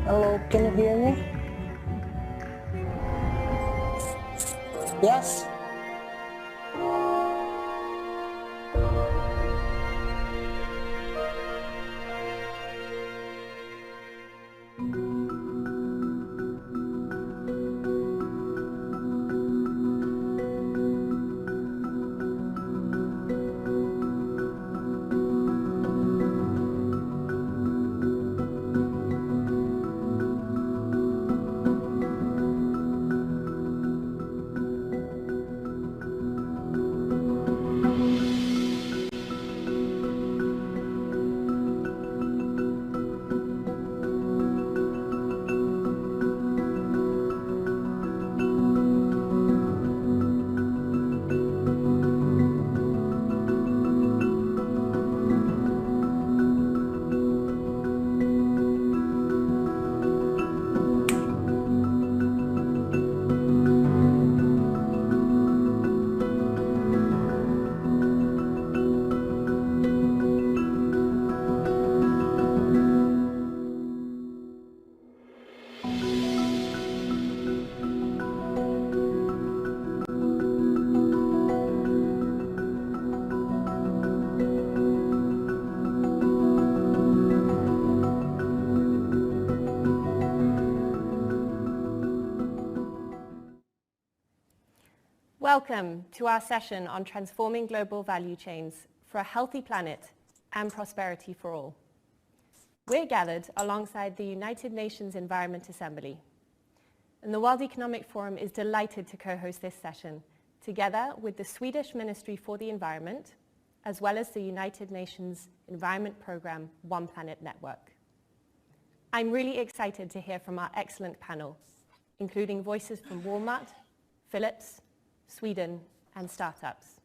Hello, can you hear me? Yes. Welcome to our session on transforming global value chains for a healthy planet and prosperity for all. We're gathered alongside the United Nations Environment Assembly, and the World Economic Forum is delighted to co-host this session, together with the Swedish Ministry for the Environment, as well as the United Nations Environment Programme One Planet Network. I'm really excited to hear from our excellent panel, including voices from Walmart, Philips, Sweden, and startups.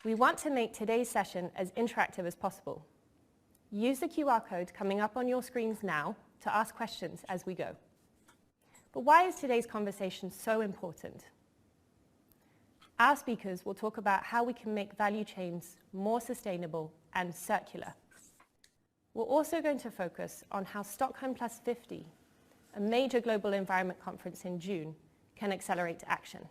We want to make today's session as interactive as possible. Use the QR code coming up on your screens now to ask questions as we go. But why is today's conversation so important? Our speakers will talk about how we can make value chains more sustainable and circular. We're also going to focus on how Stockholm+50, a major global environment conference in June, can accelerate action.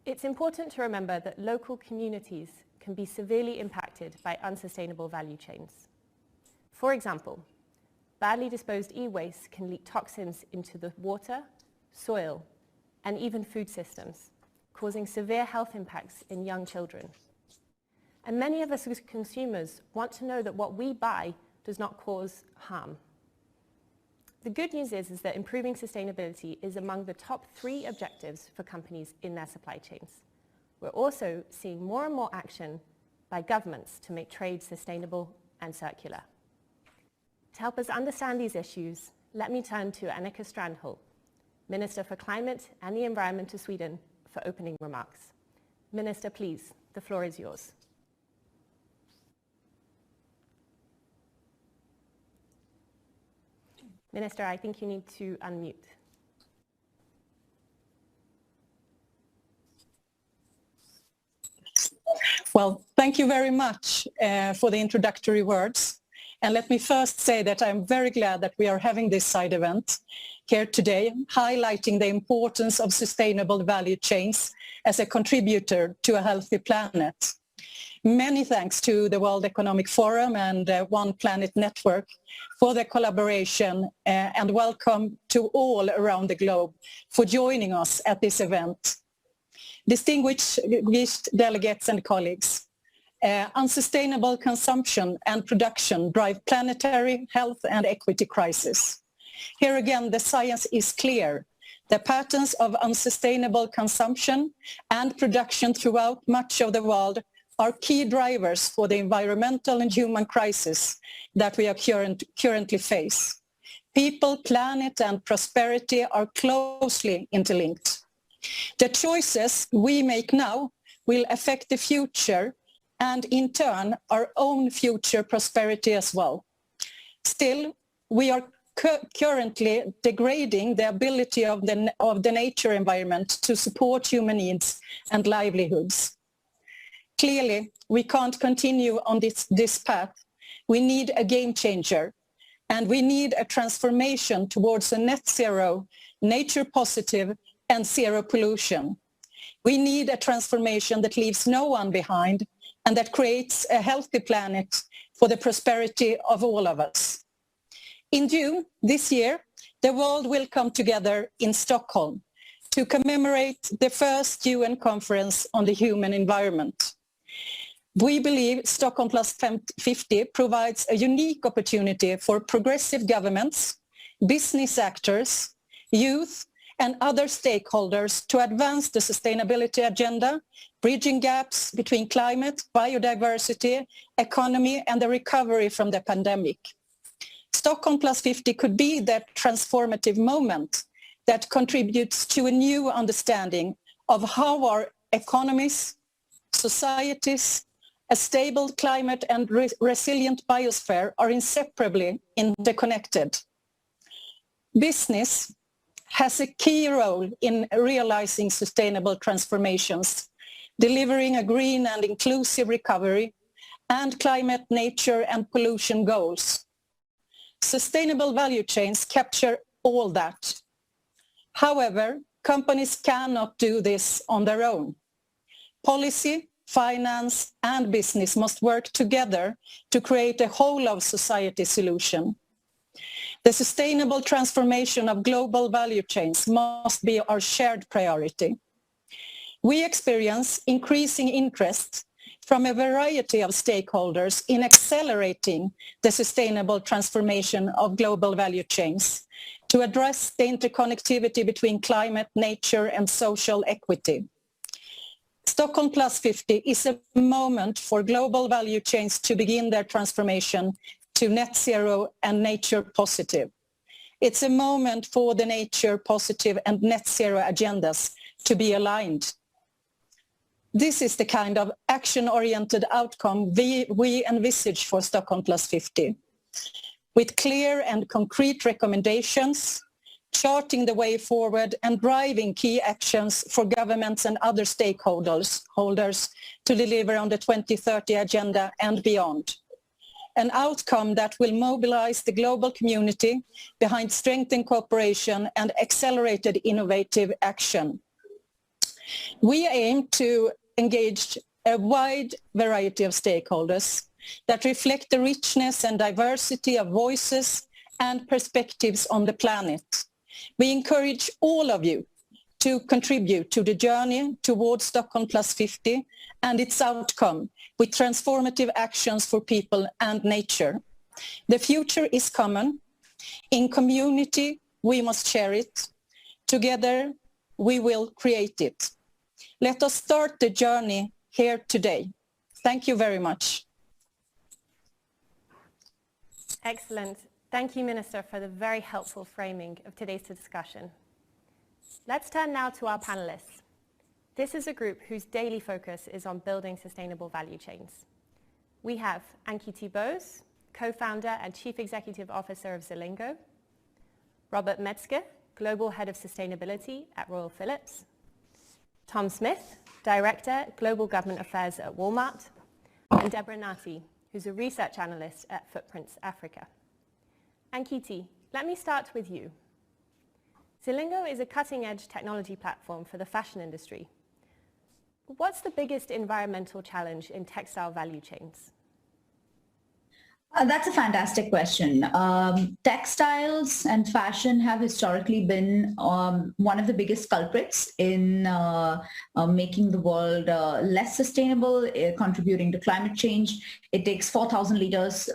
It's important to remember that local communities can be severely impacted by unsustainable value chains. For example, badly disposed e-waste can leak toxins into the water, soil, and even food systems, causing severe health impacts in young children. And many of us as consumers want to know that what we buy does not cause harm. The good news is that improving sustainability is among the top 3 objectives for companies in their supply chains. We're also seeing more and more action by governments to make trade sustainable and circular. To help us understand these issues, let me turn to Annika Strandhäll, Minister for Climate and the Environment of Sweden, for opening remarks. Minister, please, the floor is yours. Minister, I think you need to unmute. Well, thank you very much for the introductory words. And let me first say that I'm very glad that we are having this side event here today, highlighting the importance of sustainable value chains as a contributor to a healthy planet. Many thanks to the World Economic Forum and One Planet Network for their collaboration, and welcome to all around the globe for joining us at this event. Distinguished delegates and colleagues, unsustainable consumption and production drive planetary health and equity crisis. Here again, the science is clear. The patterns of unsustainable consumption and production throughout much of the world are key drivers for the environmental and human crisis that we are currently face. People, planet, and prosperity are closely interlinked. The choices we make now will affect the future and, in turn, our own future prosperity as well. Still, we are currently degrading the ability of the nature environment to support human needs and livelihoods. Clearly, we can't continue on this path. We need a game changer, and we need a transformation towards a net zero, nature positive, and zero pollution. We need a transformation that leaves no one behind and that creates a healthy planet for the prosperity of all of us. In June this year, the world will come together in Stockholm to commemorate the first UN conference on the human environment. We believe Stockholm+50 provides a unique opportunity for progressive governments, business actors, youth, and other stakeholders to advance the sustainability agenda, bridging gaps between climate, biodiversity, economy, and the recovery from the pandemic. Stockholm+50 could be that transformative moment that contributes to a new understanding of how our economies, societies, a stable climate and resilient biosphere are inseparably interconnected. Business has a key role in realizing sustainable transformations, delivering a green and inclusive recovery, and climate, nature, and pollution goals. Sustainable value chains capture all that. However, companies cannot do this on their own. Policy, finance, and business must work together to create a whole-of-society solution. The sustainable transformation of global value chains must be our shared priority. We experience increasing interest from a variety of stakeholders in accelerating the sustainable transformation of global value chains to address the interconnectivity between climate, nature, and social equity. Stockholm+50 is a moment for global value chains to begin their transformation to net zero and nature positive. It's a moment for the nature positive and net zero agendas to be aligned. This is the kind of action-oriented outcome we envisage for Stockholm+50, with clear and concrete recommendations, charting the way forward and driving key actions for governments and other stakeholders to deliver on the 2030 agenda and beyond. An outcome that will mobilize the global community behind strengthened cooperation and accelerated innovative action. We aim to engage a wide variety of stakeholders that reflect the richness and diversity of voices and perspectives on the planet. We encourage all of you to contribute to the journey towards Stockholm+50 and its outcome with transformative actions for people and nature. The future is common. In community, we must share it. Together, we will create it. Let us start the journey here today. Thank you very much. Excellent. Thank you, Minister, for the very helpful framing of today's discussion. Let's turn now to our panelists. This is a group whose daily focus is on building sustainable value chains. We have Ankiti Bose, co-founder and chief executive officer of Zillingo, Robert Metzger, global head of sustainability at Royal Philips, Tom Smith, director, global government affairs at Walmart, and Deborah Nati, who's a research analyst at Footprints Africa. Ankiti, let me start with you. Zillingo is a cutting-edge technology platform for the fashion industry. What's the biggest environmental challenge in textile value chains? That's a fantastic question. Textiles and fashion have historically been one of the biggest culprits in making the world less sustainable, contributing to climate change. It takes 4,000 liters,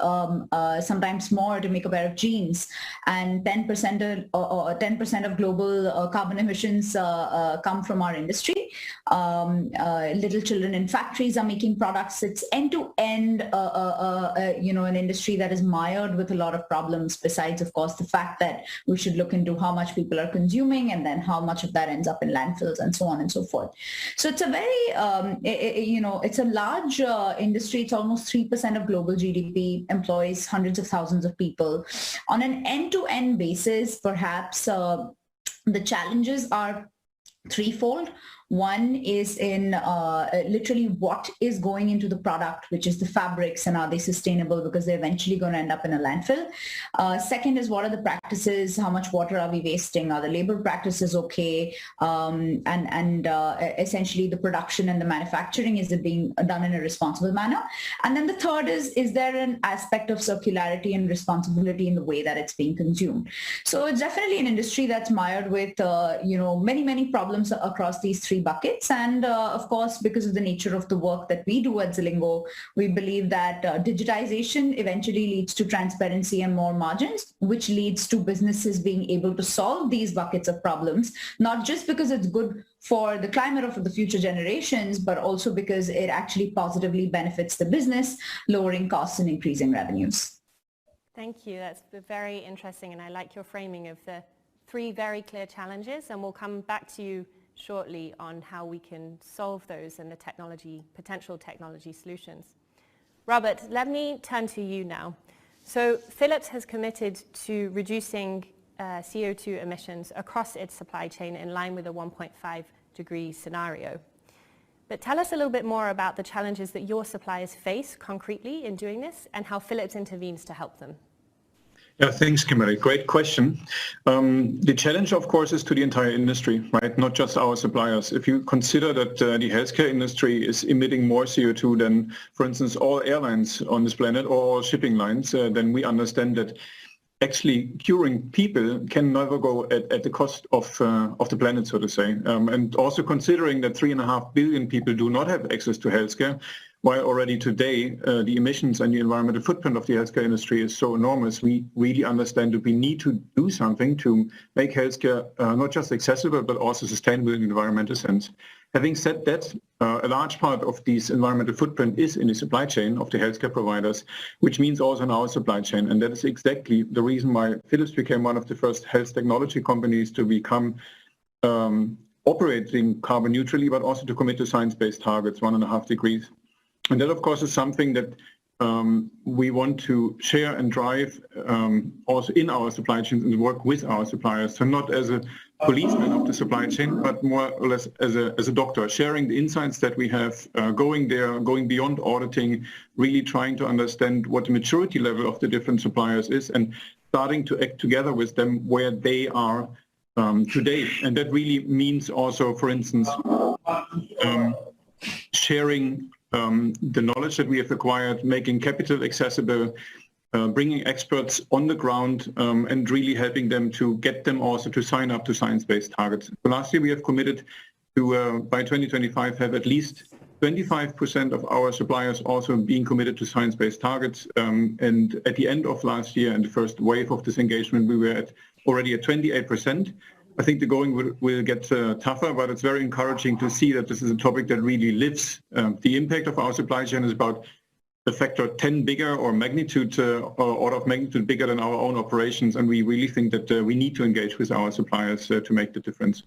sometimes more, to make a pair of jeans, and 10% of global carbon emissions come from our industry. Little children in factories are making products. It's end-to-end, an industry that is mired with a lot of problems, besides, of course, the fact that we should look into how much people are consuming and then how much of that ends up in landfills and so on and so forth. So it's a very, it's a large industry. It's almost 3% of global GDP, employs hundreds of thousands of people. On an end-to-end basis, perhaps the challenges are threefold. One is in literally what is going into the product, which is the fabrics, and are they sustainable, because they're eventually going to end up in a landfill. Second is, what are the practices? How much water are we wasting? Are the labor practices okay? Essentially the production and the manufacturing, is it being done in a responsible manner? And then the third is there an aspect of circularity and responsibility in the way that it's being consumed? So it's definitely an industry that's mired with many problems across these three buckets. And of course, because of the nature of the work that we do at Zillingo, we believe that digitization eventually leads to transparency and more margins, which leads to businesses being able to solve these buckets of problems, not just because it's good for the climate or for the future generations, but also because it actually positively benefits the business, lowering costs and increasing revenues. Thank you. That's very interesting, and I like your framing of the three very clear challenges, and we'll come back to you shortly on how we can solve those and the potential technology solutions. Robert, let me turn to you now. So Philips has committed to reducing CO2 emissions across its supply chain in line with a 1.5 degree scenario. But tell us a little bit more about the challenges that your suppliers face concretely in doing this, and how Philips intervenes to help them. Yeah, thanks, Kimberly. Great question. The challenge, of course, is to the entire industry, right? Not just our suppliers. If you consider that the healthcare industry is emitting more CO2 than, for instance, all airlines on this planet or all shipping lines, then we understand that actually curing people can never go at the cost of the planet, so to say. And also considering that 3.5 billion people do not have access to healthcare, while already today the emissions and the environmental footprint of the healthcare industry is so enormous, we really understand that we need to do something to make healthcare not just accessible, but also sustainable in the environmental sense. Having said that, a large part of this environmental footprint is in the supply chain of the healthcare providers, which means also in our supply chain. And that is exactly the reason why Philips became one of the first health technology companies to become operating carbon neutrally, but also to commit to science-based targets, 1.5 degrees. And that, of course, is something that we want to share and drive also in our supply chains and work with our suppliers. So not as a policeman of the supply chain, but more or less as a doctor, sharing the insights that we have, going there, going beyond auditing, really trying to understand what the maturity level of the different suppliers is and starting to act together with them where they are today. And that really means also, for instance, sharing the knowledge that we have acquired, making capital accessible, bringing experts on the ground and really helping them to get them also to sign up to science-based targets. So last year we have committed to, by 2025, have at least 25% of our suppliers also being committed to science-based targets. And at the end of last year, in the first wave of this engagement, we were already at 28%. I think the going will get tougher, but it's very encouraging to see that this is a topic that really lives. The impact of our supply chain is about a factor 10 bigger or magnitude, order of magnitude bigger than our own operations. And we really think that we need to engage with our suppliers to make the difference.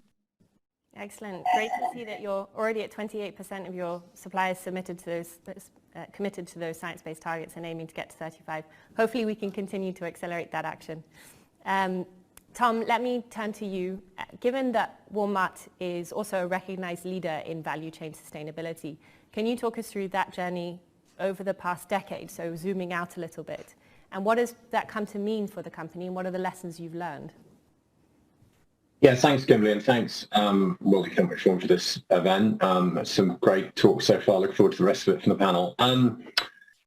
Excellent. Great to see that you're already at 28% of your suppliers committed to those science-based targets and aiming to get to 35. Hopefully we can continue to accelerate that action. Tom, let me turn to you. Given that Walmart is also a recognized leader in value chain sustainability, can you talk us through that journey over the past decade, so zooming out a little bit? And what does that come to mean for the company, and what are the lessons you've learned? Yeah, thanks, Gabriel, and thanks, World Economic Forum, for this event. Some great talk so far. Look forward to the rest of it from the panel.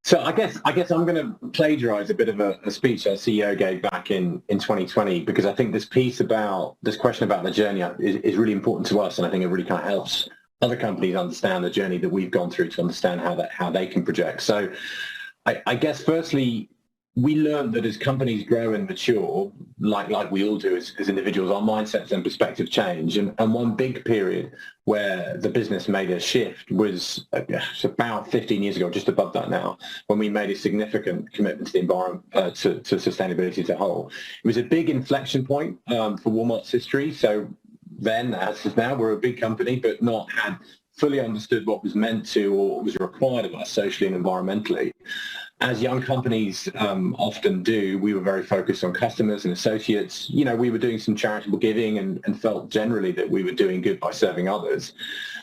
So I guess I'm going to plagiarize a bit of a speech our CEO gave back in 2020, because I think this piece about this question about the journey is really important to us, and I think it really kind of helps other companies understand the journey that we've gone through to understand how they can project. So I guess firstly, we learned that as companies grow and mature, like we all do as individuals, our mindsets and perspective change. And one big period where the business made a shift was about 15 years ago, just above that now, when we made a significant commitment to the environment, to sustainability as a whole. It was a big inflection point for Walmart's history. So then, as is now, we're a big company, but not had fully understood what was meant to or what was required of us socially and environmentally. As young companies often do, we were very focused on customers and associates. You know, we were doing some charitable giving and felt generally that we were doing good by serving others.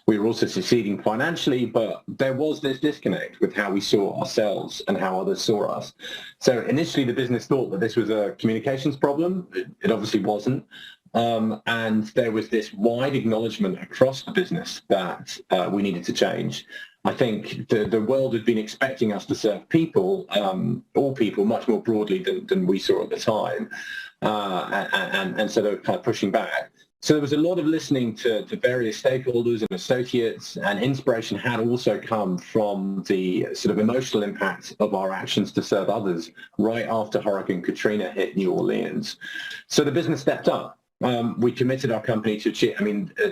We were also succeeding financially, but there was this disconnect with how we saw ourselves and how others saw us. So initially, the business thought that this was a communications problem. It obviously wasn't. And there was this wide acknowledgement across the business that we needed to change. I think the world had been expecting us to serve people, all people, much more broadly than we saw at the time. And so they were kind of pushing back. So there was a lot of listening to various stakeholders and associates, and inspiration had also come from the sort of emotional impact of our actions to serve others right after Hurricane Katrina hit New Orleans. So the business stepped up. We committed our company to achieve,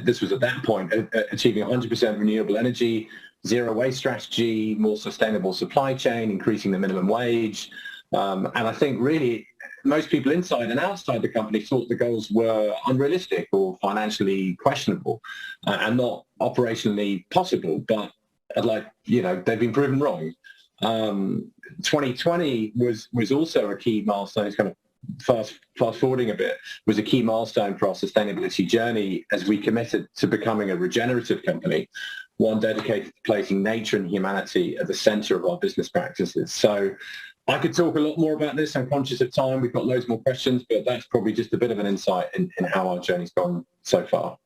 this was at that point, achieving 100% renewable energy, zero waste strategy, more sustainable supply chain, increasing the minimum wage. And I think really most people inside and outside the company thought the goals were unrealistic or financially questionable and not operationally possible, but they've been proven wrong. 2020 was also a key milestone. It's kind of fast forwarding a bit, was a key milestone for our sustainability journey as we committed to becoming a regenerative company, one dedicated to placing nature and humanity at the center of our business practices. So I could talk a lot more about this. I'm conscious of time. We've got loads more questions, but that's probably just a bit of an insight in how our journey's gone so far.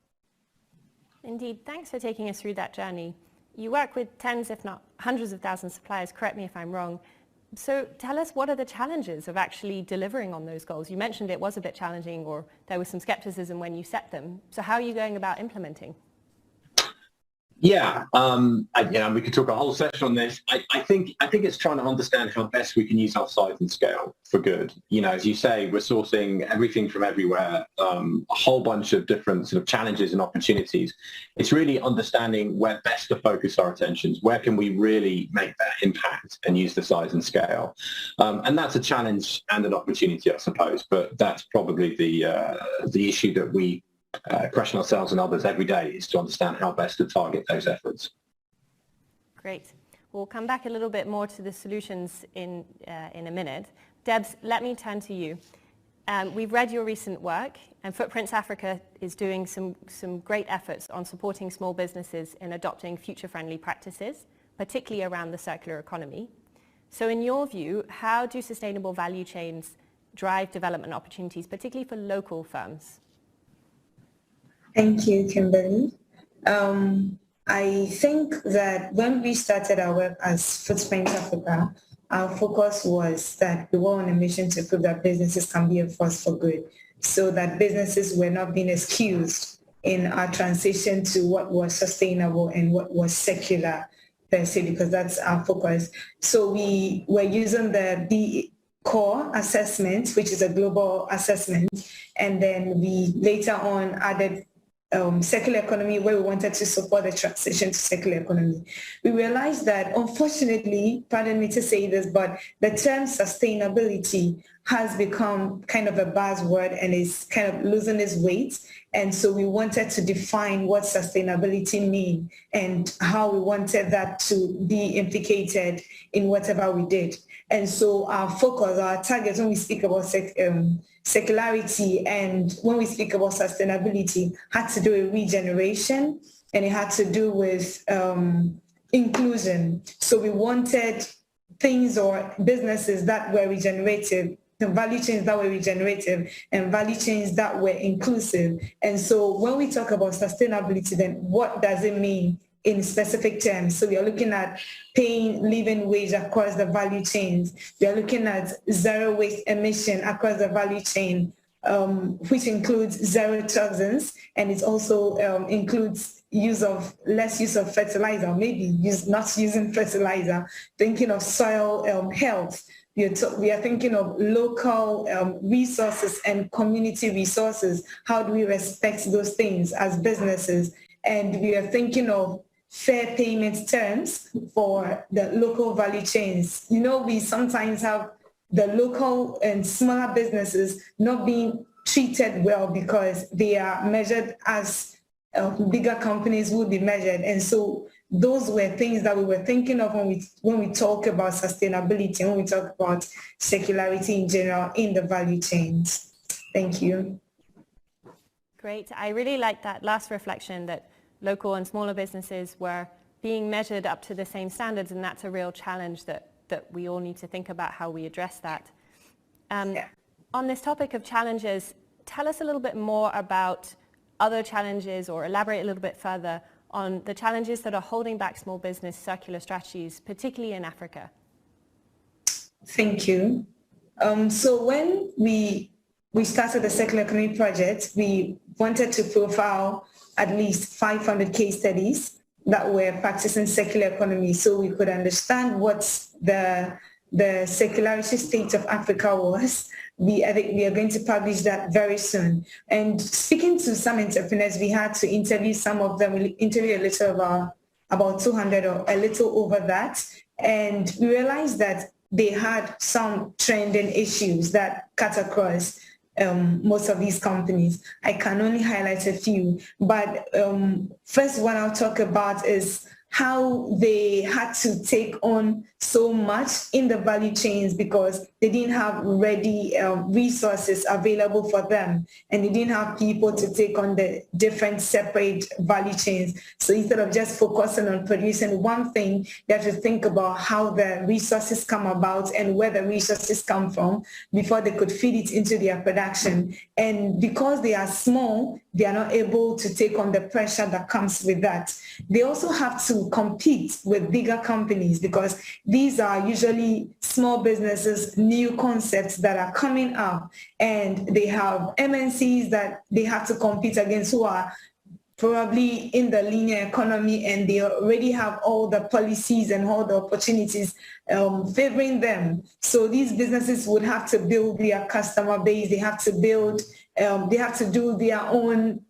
Indeed. Thanks for taking us through that journey. You work with tens, if not hundreds of thousands of suppliers. Correct me if I'm wrong. So tell us, what are the challenges of actually delivering on those goals? You mentioned it was a bit challenging, or there was some skepticism when you set them. So how are you going about implementing? Yeah, we could talk a whole session on this. I think it's trying to understand how best we can use our size and scale for good. You know, as you say, we're sourcing everything from everywhere, a whole bunch of different sort of challenges and opportunities. It's really understanding where best to focus our attentions. Where can we really make that impact and use the size and scale? And that's a challenge and an opportunity, I suppose. But that's probably the issue that we question ourselves and others every day, is to understand how best to target those efforts. Great. We'll come back a little bit more to the solutions in a minute. Debs, let me turn to you. We've read your recent work, and Footprints Africa is doing some great efforts on supporting small businesses in adopting future-friendly practices, particularly around the circular economy. So in your view, how do sustainable value chains drive development opportunities, particularly for local firms? Thank you, Kimberly. I think that when we started our work as Footprints Africa, our focus was that we were on a mission to prove that businesses can be a force for good, so that businesses were not being excused in our transition to what was sustainable and what was secular per se, because that's our focus. So we were using the core assessment, which is a global assessment, and then we later on added circular economy, where we wanted to support the transition to circular economy. We realized that, unfortunately, pardon me to say this, but the term sustainability has become kind of a buzzword and is kind of losing its weight. And so we wanted to define what sustainability means and how we wanted that to be implicated in whatever we did. And so our focus, our targets, when we speak about circularity and when we speak about sustainability, had to do with regeneration, and it had to do with inclusion. So we wanted things or businesses that were regenerative, the value chains that were regenerative, and value chains that were inclusive. And so when we talk about sustainability, then what does it mean in specific terms? So we are looking at paying living wage across the value chains. We are looking at zero waste emission across the value chain, which includes zero toxins, and it also includes less use of fertilizer, maybe not using fertilizer, thinking of soil health. We are thinking of local resources and community resources. How do we respect those things as businesses? And we are thinking of fair payment terms for the local value chains. You know, we sometimes have the local and smaller businesses not being treated well because they are measured as bigger companies would be measured. And so those were things that we were thinking of when we talk about sustainability, when we talk about circularity in general in the value chains. Thank you. Great. I really like that last reflection, that local and smaller businesses were being measured up to the same standards, and that's a real challenge that we all need to think about how we address that. On this topic of challenges, tell us a little bit more about other challenges, or elaborate a little bit further on the challenges that are holding back small business circular strategies, particularly in Africa. Thank you. So when we started the Circular Economy Project, we wanted to profile at least 500 case studies that were practicing circular economy, so we could understand what the circularity state of Africa was. We are going to publish that very soon. And speaking to some entrepreneurs, we had to interview some of them. We interviewed a little about 200 or a little over that. And we realized that they had some trending issues that cut across most of these companies. I can only highlight a few, but first one I'll talk about is how they had to take on so much in the value chains because they didn't have ready resources available for them, and they didn't have people to take on the different separate value chains. So instead of just focusing on producing one thing, they have to think about how the resources come about and where the resources come from before they could feed it into their production. And because they are small, they are not able to take on the pressure that comes with that. They also have to compete with bigger companies because these are usually small businesses, new concepts that are coming up, and they have MNCs that they have to compete against who are probably in the linear economy, and they already have all the policies and all the opportunities favoring them. So these businesses would have to build their customer base. They have to build, they have to do their own,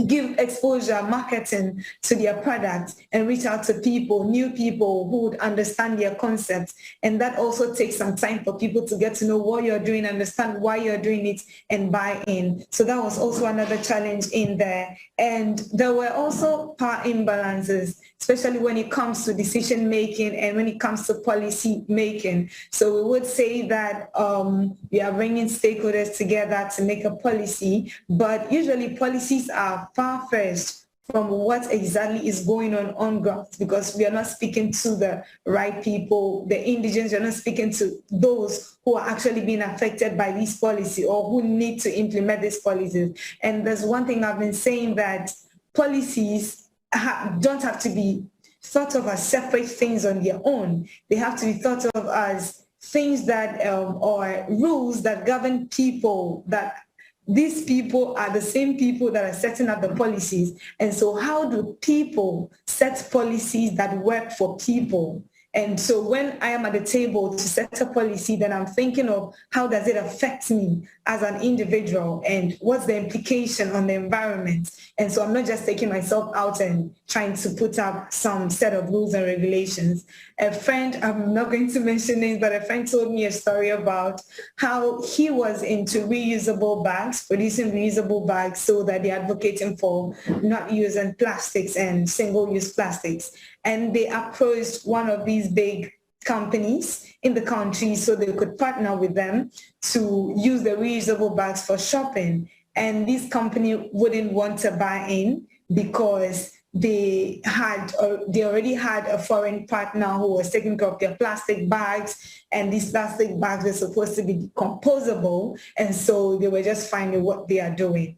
give exposure, marketing to their products, and reach out to people, new people who would understand their concepts. And that also takes some time for people to get to know what you're doing, understand why you're doing it, and buy in. So that was also another challenge in there. And there were also power imbalances, especially when it comes to decision making and when it comes to policy making. So we would say that we are bringing stakeholders together to make a policy, but usually policies are far-fetched from what exactly is going on ground, because we are not speaking to the right people, the indigenes. You're not speaking to those who are actually being affected by these policies or who need to implement these policies. And there's one thing I've been saying, that policies don't have to be thought of as separate things on their own. They have to be thought of as things that or rules that govern people, that these people are the same people that are setting up the policies. And so how do people set policies that work for people? And so when I am at the table to set a policy, then I'm thinking of how does it affect me as an individual and what's the implication on the environment. And so I'm not just taking myself out and trying to put up some set of rules and regulations. A friend, I'm not going to mention names, but a friend told me a story about how he was into reusable bags, producing reusable bags, so that they're advocating for not using plastics and single-use plastics. And they approached one of these big companies in the country so they could partner with them to use the reusable bags for shopping. And this company wouldn't want to buy in because they already had a foreign partner who was taking care of their plastic bags, and these plastic bags were supposed to be decomposable, and so they were just finding what they are doing.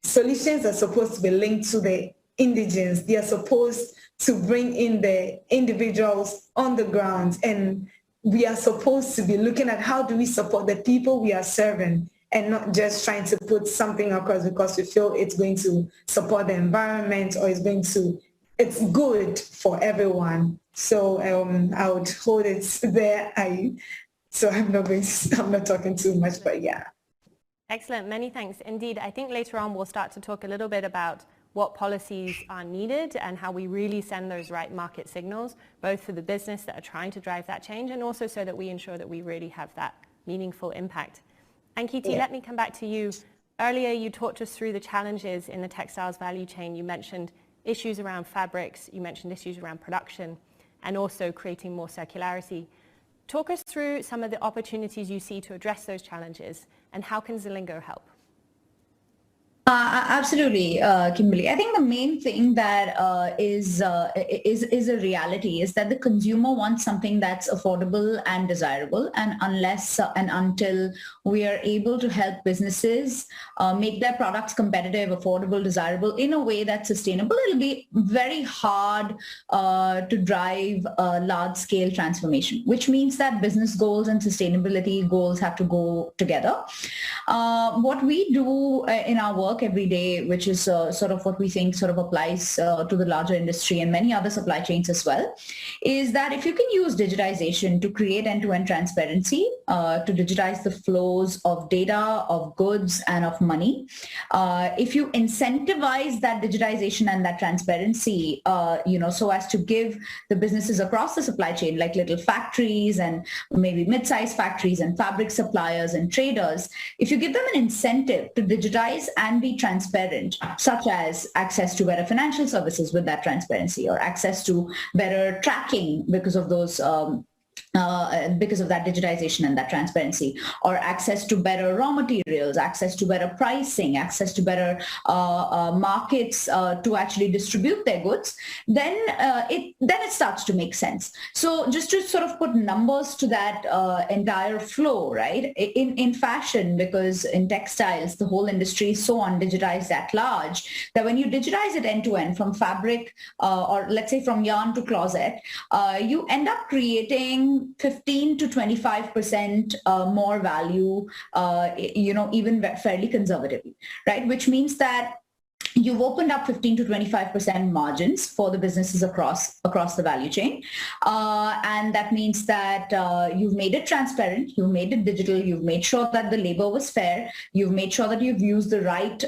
Solutions are supposed to be linked to the indigenes. They are supposed to bring in the individuals on the ground, and we are supposed to be looking at how do we support the people we are serving, and not just trying to put something across because we feel it's going to support the environment or it's good for everyone. So I would hold it there. I'm not talking too much, but yeah. Excellent, many thanks. Indeed, I think later on we'll start to talk a little bit about what policies are needed and how we really send those right market signals, both for the business that are trying to drive that change and also so that we ensure that we really have that meaningful impact. And Kiti, let me come back to you. Earlier, you talked us through the challenges in the textiles value chain. You mentioned issues around fabrics, you mentioned issues around production, and also creating more circularity. Talk us through some of the opportunities you see to address those challenges, and how can Zilingo help? Absolutely, Kimberly. I think the main thing that is a reality is that the consumer wants something that's affordable and desirable, and unless and until we are able to help businesses make their products competitive, affordable, desirable in a way that's sustainable, it'll be very hard to drive a large-scale transformation, which means that business goals and sustainability goals have to go together. What we do in our work every day, which is sort of what we think sort of applies to the larger industry and many other supply chains as well, is that if you can use digitization to create end-to-end transparency, to digitize the flows of data, of goods, and of money, if you incentivize that digitization and that transparency, so as to give the businesses across the supply chain, like little factories and maybe mid-sized factories and fabric suppliers and traders, if you give them an incentive to digitize and be transparent, such as access to better financial services with that transparency, or access to better tracking because of those because of that digitization and that transparency, or access to better raw materials, access to better pricing, access to better markets to actually distribute their goods, then it starts to make sense. So just to sort of put numbers to that entire flow, right? In fashion, because in textiles, the whole industry is so undigitized at large that when you digitize it end to end from fabric or let's say from yarn to closet, you end up creating 15 to 25% more value, even fairly conservatively, right? Which means that you've opened up 15 to 25% margins for the businesses across the value chain. And that means that you've made it transparent, you've made it digital, you've made sure that the labor was fair, you've made sure that you've used the right,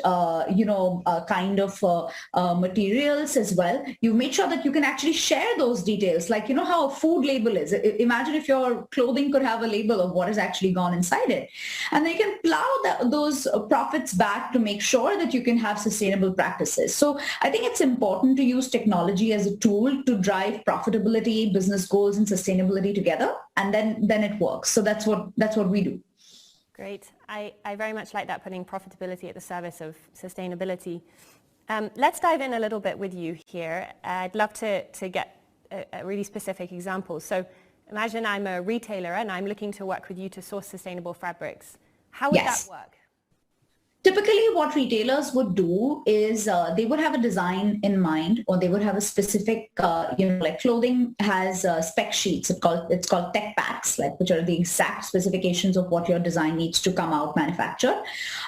kind of materials as well. You've made sure that you can actually share those details, like, how a food label is. Imagine if your clothing could have a label of what has actually gone inside it. And then you can plow those profits back to make sure that you can have sustainable practices. So I think it's important to use technology as a tool to drive profitability, business goals, and sustainability together, and then it works. So that's what we do. Great. I very much like that, putting profitability at the service of sustainability. Let's dive in a little bit with you here. I'd love to get a really specific example. So imagine I'm a retailer and I'm looking to work with you to source sustainable fabrics. How would that work? Typically, what retailers would do is they would have a design in mind, or they would have a specific, like clothing has spec sheets. It's called tech packs, like which are the exact specifications of what your design needs to come out manufactured.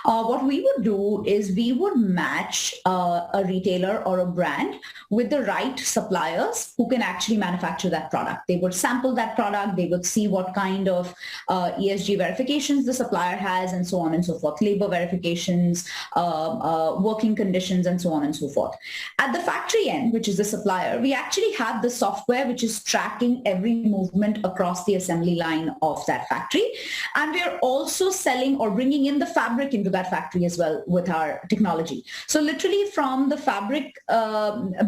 What we would do is we would match a retailer or a brand with the right suppliers who can actually manufacture that product. They would sample that product. They would see what kind of ESG verifications the supplier has, and so on and so forth, labor verification, working conditions, and so on and so forth. At the factory end, which is the supplier, we actually have the software which is tracking every movement across the assembly line of that factory. And we are also selling or bringing in the fabric into that factory as well with our technology. So literally from the fabric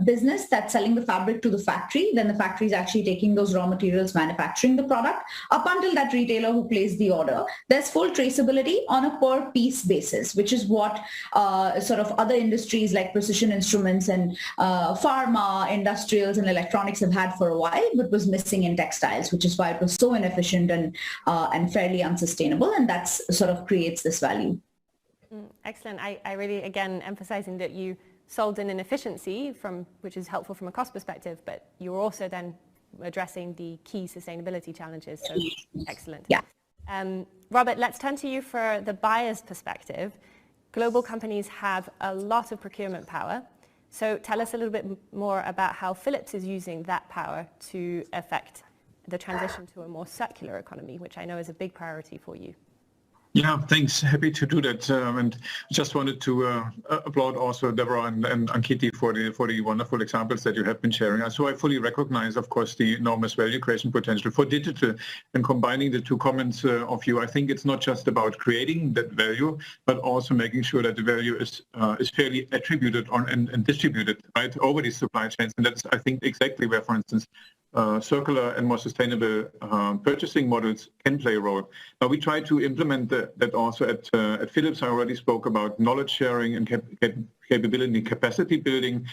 business that's selling the fabric to the factory, then the factory is actually taking those raw materials, manufacturing the product, up until that retailer who placed the order. There's full traceability on a per piece basis, which is what sort of other industries like precision instruments and pharma, industrials, and electronics have had for a while, but was missing in textiles, which is why it was so inefficient and fairly unsustainable, and that's sort of creates this value. Excellent. I really, again, emphasizing that you solved an inefficiency which is helpful from a cost perspective, but you're also then addressing the key sustainability challenges. So excellent. Yeah. Robert, let's turn to you for the buyer's perspective. Global companies have a lot of procurement power. So tell us a little bit more about how Philips is using that power to affect the transition to a more circular economy, which I know is a big priority for you. Yeah, thanks. Happy to do that. And just wanted to applaud also Deborah and Ankiti for the wonderful examples that you have been sharing. So I fully recognize, of course, the enormous value creation potential for digital, and combining the two comments of you. I think it's not just about creating that value, but also making sure that the value is fairly attributed on and distributed right over the supply chains. And that's, I think, exactly where, for instance, circular and more sustainable purchasing models can play a role. Now, we try to implement that also at Philips. I already spoke about knowledge sharing and capability and capacity building.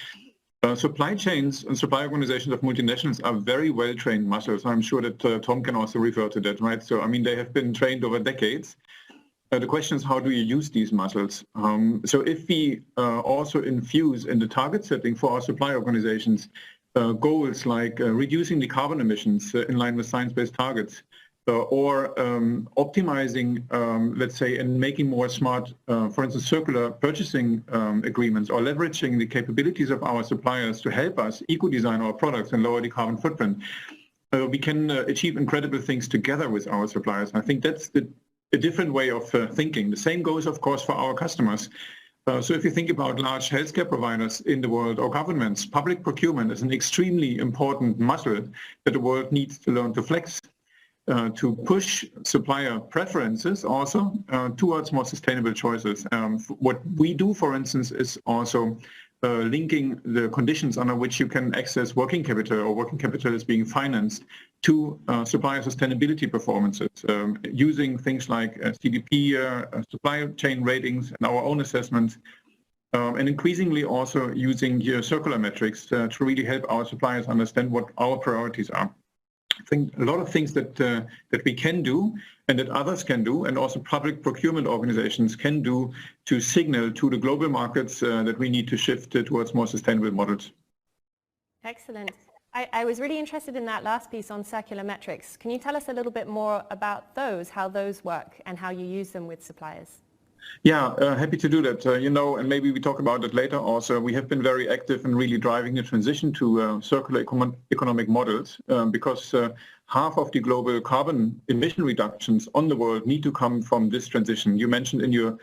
Supply chains and supply organizations of multinationals are very well-trained muscles. I'm sure that Tom can also refer to that, right? So, I mean, they have been trained over decades. The question is, how do you use these muscles? So if we also infuse in the target setting for our supply organizations goals like reducing the carbon emissions in line with science-based targets, or optimizing, let's say, and making more smart, for instance, circular purchasing agreements, or leveraging the capabilities of our suppliers to help us eco-design our products and lower the carbon footprint, we can achieve incredible things together with our suppliers. I think that's a different way of thinking. The same goes, of course, for our customers. So if you think about large healthcare providers in the world or governments, public procurement is an extremely important muscle that the world needs to learn to flex to push supplier preferences also towards more sustainable choices. What we do, for instance, is also linking the conditions under which you can access working capital, or working capital is being financed, to supplier sustainability performances, using things like CDP, supply chain ratings, and our own assessments, and increasingly also using circular metrics to really help our suppliers understand what our priorities are. I think a lot of things that we can do and that others can do, and also public procurement organizations can do, to signal to the global markets that we need to shift towards more sustainable models. Excellent. I was really interested in that last piece on circular metrics. Can you tell us a little bit more about those, how those work, and how you use them with suppliers? Yeah, happy to do that. And maybe we talk about it later also. We have been very active in really driving the transition to circular economic models because half of the global carbon emission reductions on the world need to come from this transition. You mentioned in your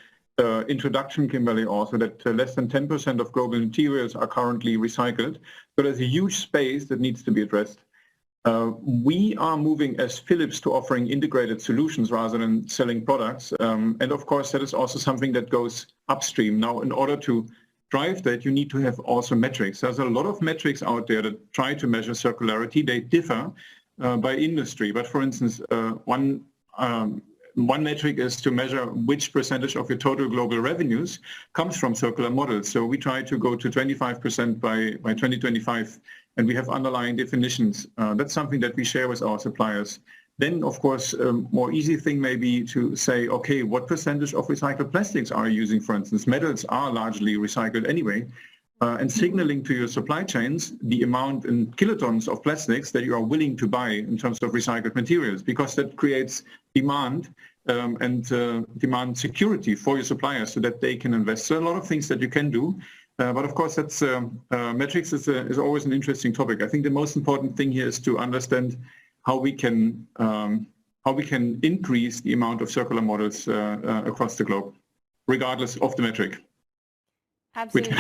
introduction, Kimberly, also that less than 10% of global materials are currently recycled. So there's a huge space that needs to be addressed. We are moving as Philips to offering integrated solutions rather than selling products. And of course, that is also something that goes upstream. Now, in order to drive that, you need to have also metrics. There's a lot of metrics out there that try to measure circularity. They differ by industry. But for instance, one metric is to measure which percentage of your total global revenues comes from circular models. So we try to go to 25% by 2025. And we have underlying definitions. That's something that we share with our suppliers. Then, of course, a more easy thing may be to say, okay, what percentage of recycled plastics are you using, for instance? Metals are largely recycled anyway. And signaling to your supply chains the amount in kilotons of plastics that you are willing to buy in terms of recycled materials, because that creates demand and demand security for your suppliers so that they can invest. So a lot of things that you can do. But of course, that's metrics is always an interesting topic. I think the most important thing here is to understand how we can increase the amount of circular models across the globe, regardless of the metric. Absolutely.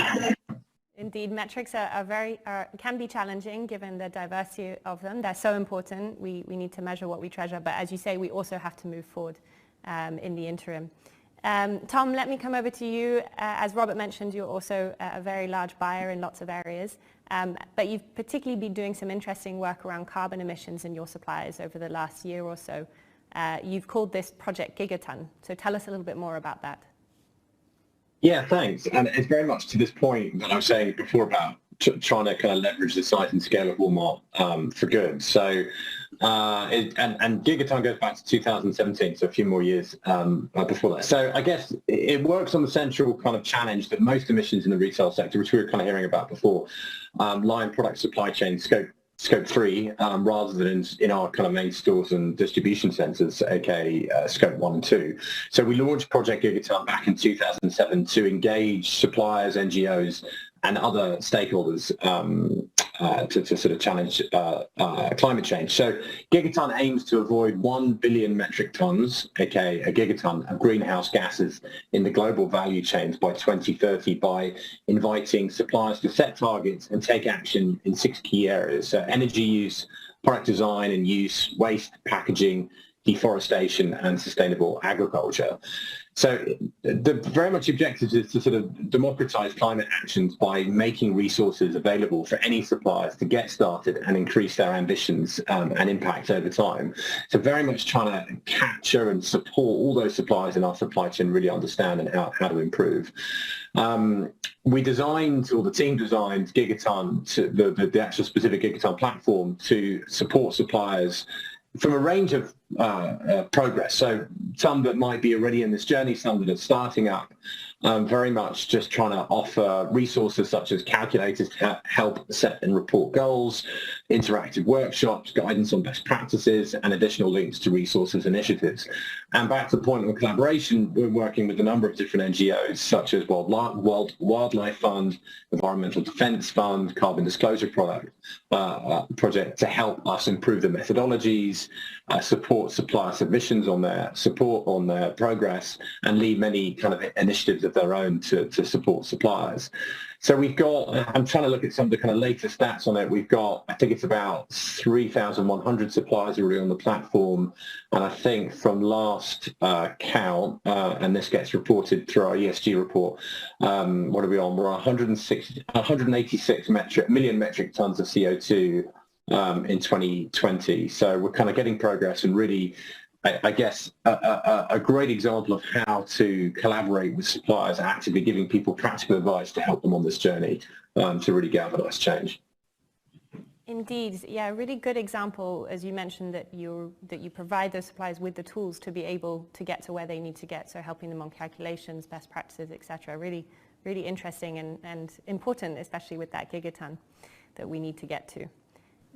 Indeed, metrics can be challenging given the diversity of them. They're so important. We need to measure what we treasure. But as you say, we also have to move forward in the interim. Tom, let me come over to you. As Robert mentioned, you're also a very large buyer in lots of areas, but you've particularly been doing some interesting work around carbon emissions in your suppliers over the last year or so. You've called this Project Gigaton. So tell us a little bit more about that. Yeah, thanks. And it's very much to this point that I was saying before about trying to kind of leverage the size and scale of Walmart for good. So, and Gigaton goes back to 2017, so a few more years before that. So I guess it works on the central kind of challenge that most emissions in the retail sector, which we were kind of hearing about before, lie in product supply chain scope 3, rather than in our kind of main stores and distribution centers, aka scope 1 and 2. So we launched Project Gigaton back in 2007 to engage suppliers, NGOs, and other stakeholders to sort of challenge climate change. So Gigaton aims to avoid 1 billion metric tons, aka a gigaton, of greenhouse gases in the global value chains by 2030 by inviting suppliers to set targets and take action in 6 key areas. So energy use, product design and use, waste, packaging, deforestation and sustainable agriculture. So the very much objective is to sort of democratize climate actions by making resources available for any suppliers to get started and increase their ambitions and impact over time. So very much trying to capture and support all those suppliers in our supply chain, really understand and how to improve. We designed, or the team designed, Gigaton, to the actual specific Gigaton platform to support suppliers from a range of progress. So some that might be already in this journey, some that are starting up, very much just trying to offer resources such as calculators to help set and report goals, interactive workshops, guidance on best practices, and additional links to resources initiatives. And back to the point of collaboration, we're working with a number of different NGOs such as Wildlife Fund, Environmental Defence Fund, Carbon Disclosure Project to help us improve the methodologies, support supplier submissions on their progress, and lead many kind of initiatives of their own to support suppliers. So we've got, I'm trying to look at some of the kind of latest stats on it. We've got, I think it's about 3,100 suppliers already on the platform. And I think from last count, and this gets reported through our ESG report, what are we on? We're 186 million metric tons of CO2 in 2020. So we're kind of getting progress and really, I guess, a great example of how to collaborate with suppliers, actively giving people practical advice to help them on this journey to really galvanize change. Indeed, yeah, a really good example, as you mentioned, that you provide those suppliers with the tools to be able to get to where they need to get, so helping them on calculations, best practices, etc. Really, really interesting and important, especially with that gigaton that we need to get to.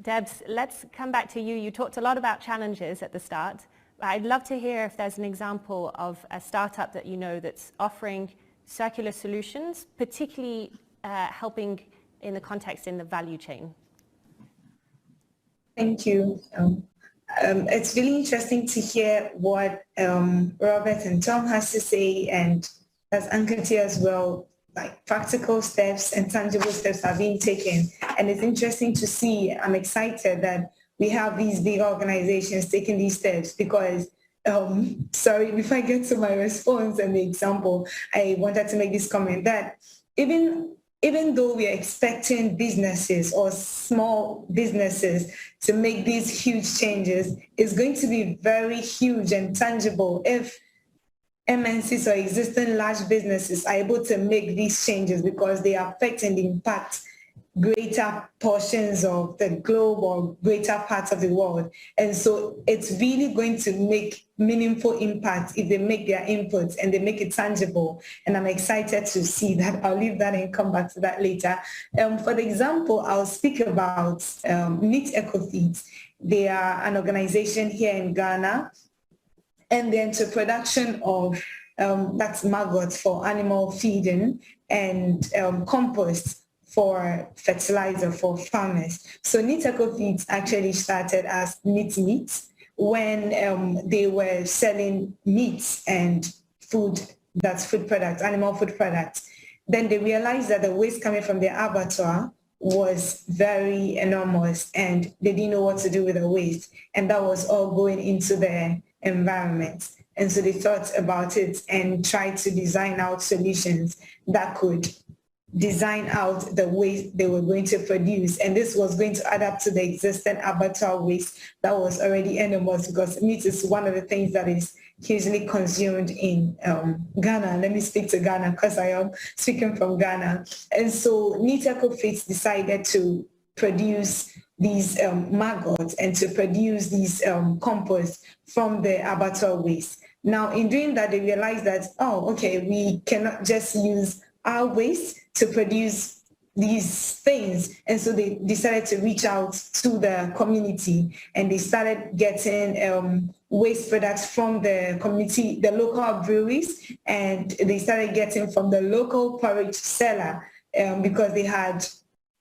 Debs, let's come back to you. You talked a lot about challenges at the start. I'd love to hear if there's an example of a startup that you know that's offering circular solutions, particularly helping in the context in the value chain. Thank you. It's really interesting to hear what Robert and Tom has to say, and as Ankati as well, like practical steps and tangible steps are being taken. And it's interesting to see, I'm excited that we have these big organizations taking these steps because, sorry, before I get to my response and the example, I wanted to make this comment that even though we are expecting businesses or small businesses to make these huge changes, it's going to be very huge and tangible if MNCs or existing large businesses are able to make these changes because they affect and impact greater portions of the globe or greater parts of the world. And so it's really going to make meaningful impact if they make their inputs and they make it tangible. And I'm excited to see that. I'll leave that and come back to that later. For the example, I'll speak about Neat Eco-Feeds. They are an organization here in Ghana, and they're into production of, that's maggots for animal feeding and compost for fertilizer for farmers. So Neat Eco-Feeds actually started as Neat Meat when they were selling meats and food, that's food products, animal food products. Then they realized that the waste coming from their abattoir was very enormous and they didn't know what to do with the waste. And that was all going into the environment. And so they thought about it and tried to design out solutions that could design out the waste they were going to produce. And this was going to add up to the existing abattoir waste that was already enormous because meat is one of the things that is hugely consumed in Ghana. Let me speak to Ghana because I am speaking from Ghana. And so Neat Eco-Feeds decided to produce these maggots and to produce these compost from the abattoir waste. Now, in doing that, they realized that, we cannot just use our waste to produce these things. And so they decided to reach out to the community and they started getting waste products from the community, the local breweries, and they started getting from the local porridge seller because they had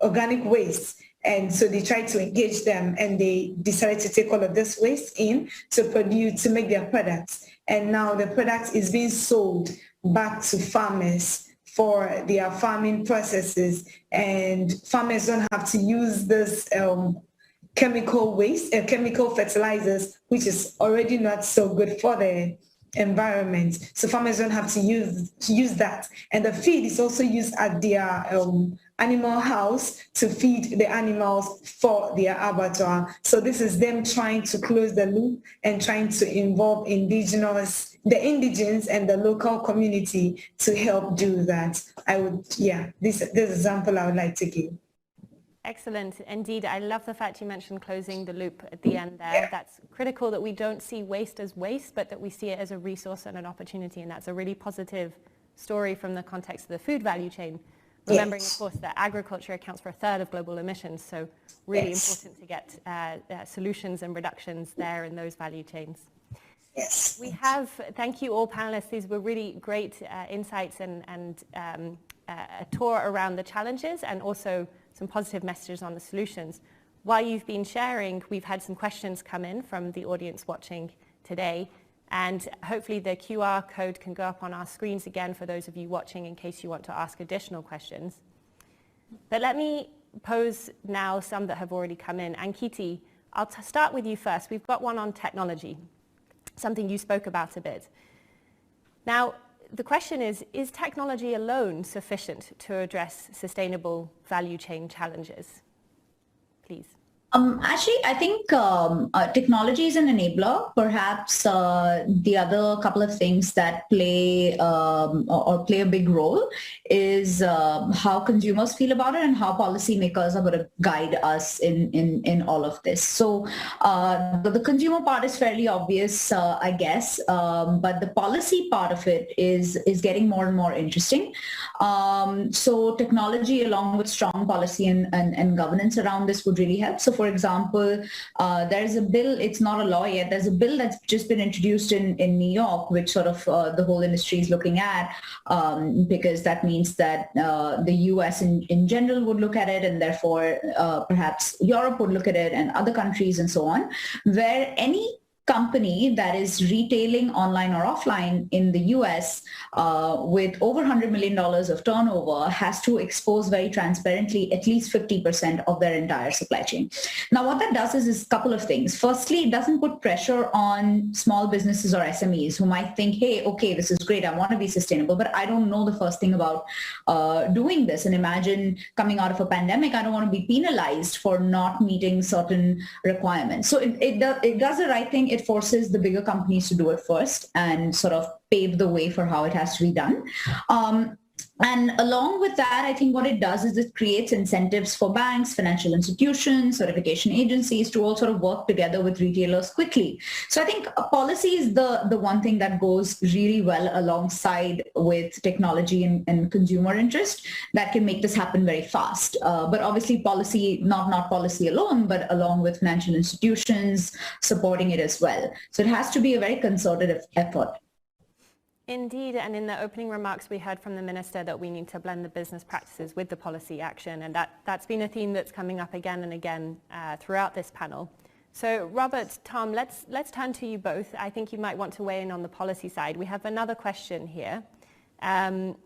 organic waste. And so they tried to engage them and they decided to take all of this waste in to make their products. And now the product is being sold back to farmers for their farming processes. And farmers don't have to use this chemical waste, chemical fertilizers, which is already not so good for the environment. So farmers don't have to use that. And the feed is also used at their animal house to feed the animals for their abattoir. So this is them trying to close the loop and trying to involve the indigents and the local community to help do that. This example I would like to give. Excellent. Indeed, I love the fact you mentioned closing the loop at the end there. Yeah. That's critical that we don't see waste as waste, but that we see it as a resource and an opportunity. And that's a really positive story from the context of the food value chain. Remembering, of course, that agriculture accounts for a third of global emissions. So really important to get solutions and reductions there in those value chains. Yes. Thank you all panelists. These were really great insights and a tour around the challenges and also some positive messages on the solutions. While you've been sharing, we've had some questions come in from the audience watching today, and hopefully the QR code can go up on our screens again for those of you watching in case you want to ask additional questions. But let me pose now some that have already come in. Ankiti, I'll start with you first. We've got one on technology, something you spoke about a bit. Now, the question is technology alone sufficient to address sustainable value chain challenges? Please. Actually, I think technology is an enabler. Perhaps the other couple of things that play or play a big role is how consumers feel about it and how policymakers are going to guide us in all of this. So the consumer part is fairly obvious, I guess, but the policy part of it is getting more and more interesting. So technology along with strong policy and governance around this would really help. So for example, there's a bill, it's not a law yet, there's a bill that's just been introduced in New York, which sort of the whole industry is looking at, because that means that the US in general would look at it, and therefore perhaps Europe would look at it, and other countries and so on, where any company that is retailing online or offline in the US with over $100 million of turnover has to expose very transparently at least 50% of their entire supply chain. Now, what that does is a couple of things. Firstly, it doesn't put pressure on small businesses or SMEs who might think, hey, okay, this is great, I want to be sustainable, but I don't know the first thing about doing this. And imagine coming out of a pandemic, I don't want to be penalized for not meeting certain requirements. So it does the right thing. It forces the bigger companies to do it first and sort of pave the way for how it has to be done. And along with that, I think what it does is it creates incentives for banks, financial institutions, certification agencies to all sort of work together with retailers quickly. So I think policy is the one thing that goes really well alongside with technology and consumer interest that can make this happen very fast. But obviously policy, not policy alone, but along with financial institutions supporting it as well. So it has to be a very concerted effort. Indeed, and in the opening remarks we heard from the Minister that we need to blend the business practices with the policy action, and that's been a theme that's coming up again and again throughout this panel. So Robert, Tom, let's turn to you both. I think you might want to weigh in on the policy side. We have another question here, and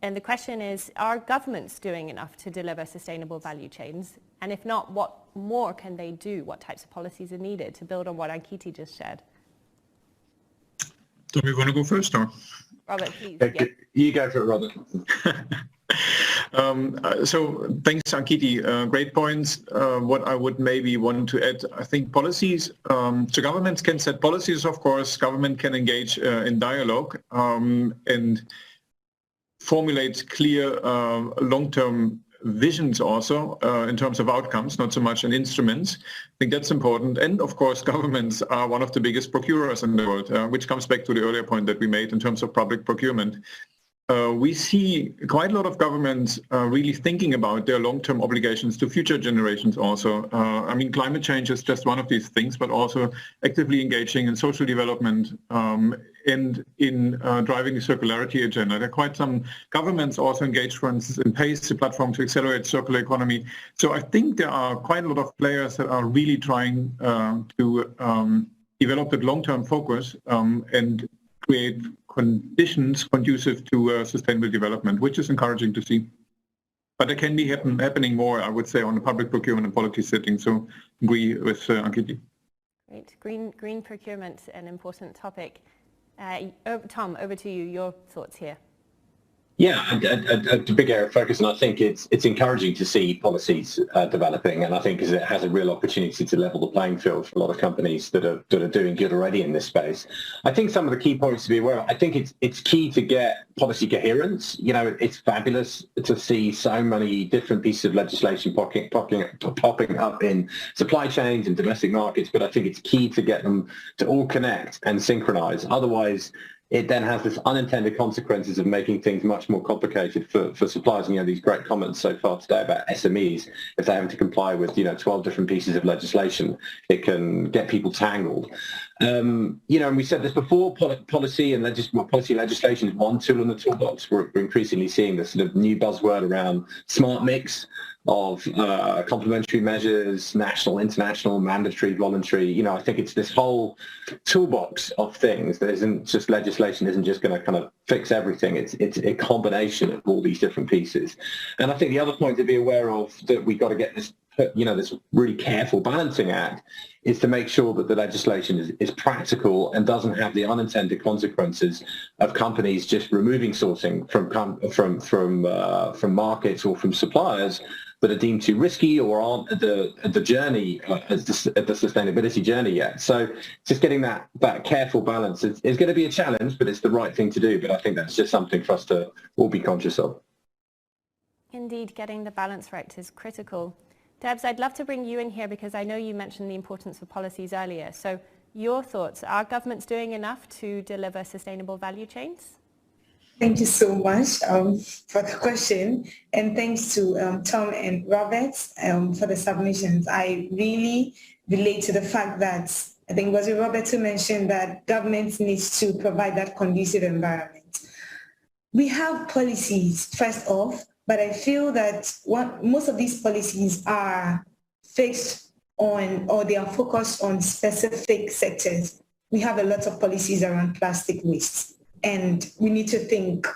the question is, are governments doing enough to deliver sustainable value chains? And if not, what more can they do? What types of policies are needed to build on what Ankiti just shared? Do we want to go first, or? Robert, please. Yeah. You go for it, Robert. So thanks, Ankiti. Great points. What I would maybe want to add, I think policies, so governments can set policies, of course. Government can engage in dialogue and formulate clear long-term visions also in terms of outcomes, not so much in instruments. I think that's important. And of course, governments are one of the biggest procurers in the world, which comes back to the earlier point that we made in terms of public procurement. We see quite a lot of governments really thinking about their long-term obligations to future generations also. I mean, climate change is just one of these things, but also actively engaging in social development and in driving the circularity agenda. There are quite some governments also engaged, for instance, in PACE, the platform to accelerate circular economy. So I think there are quite a lot of players that are really trying to develop that long-term focus and create conditions conducive to sustainable development, which is encouraging to see. But there can be happening more, I would say, on the public procurement and policy setting. So agree with Ankiti. Great. Green procurement, an important topic. Tom, over to you. Your thoughts here. Yeah, a big area of focus, and I think it's encouraging to see policies developing, and I think it has a real opportunity to level the playing field for a lot of companies that are doing good already in this space. I think some of the key points to be aware of, I think it's key to get policy coherence. You know, it's fabulous to see so many different pieces of legislation popping up in supply chains and domestic markets, but I think it's key to get them to all connect and synchronize. Otherwise, it then has this unintended consequences of making things much more complicated for suppliers. And, you know, these great comments so far today about SMEs, if they're having to comply with, 12 different pieces of legislation, it can get people tangled. And we said this before, policy legislation is one tool in the toolbox. We're increasingly seeing this sort of new buzzword around smart mix of complementary measures, national, international, mandatory, voluntary. I think it's this whole toolbox of things that isn't just legislation, isn't just going to kind of fix everything. It's a combination of all these different pieces. And I think the other point to be aware of that we've got to get this, this really careful balancing act is to make sure that the legislation is practical and doesn't have the unintended consequences of companies just removing sourcing from markets or from suppliers that are deemed too risky or aren't at the journey, at the sustainability journey yet. So just getting that careful balance is going to be a challenge, but it's the right thing to do. But I think that's just something for us to all be conscious of. Indeed, getting the balance right is critical. Debs, I'd love to bring you in here because I know you mentioned the importance of policies earlier. So your thoughts, are governments doing enough to deliver sustainable value chains? Thank you so much for the question, and thanks to Tom and Robert for the submissions. I really relate to the fact that I think was it Robert who mentioned that government needs to provide that conducive environment. We have policies, first off, but I feel that most of these policies are fixed on, or they are focused on specific sectors. We have a lot of policies around plastic waste, and we need to think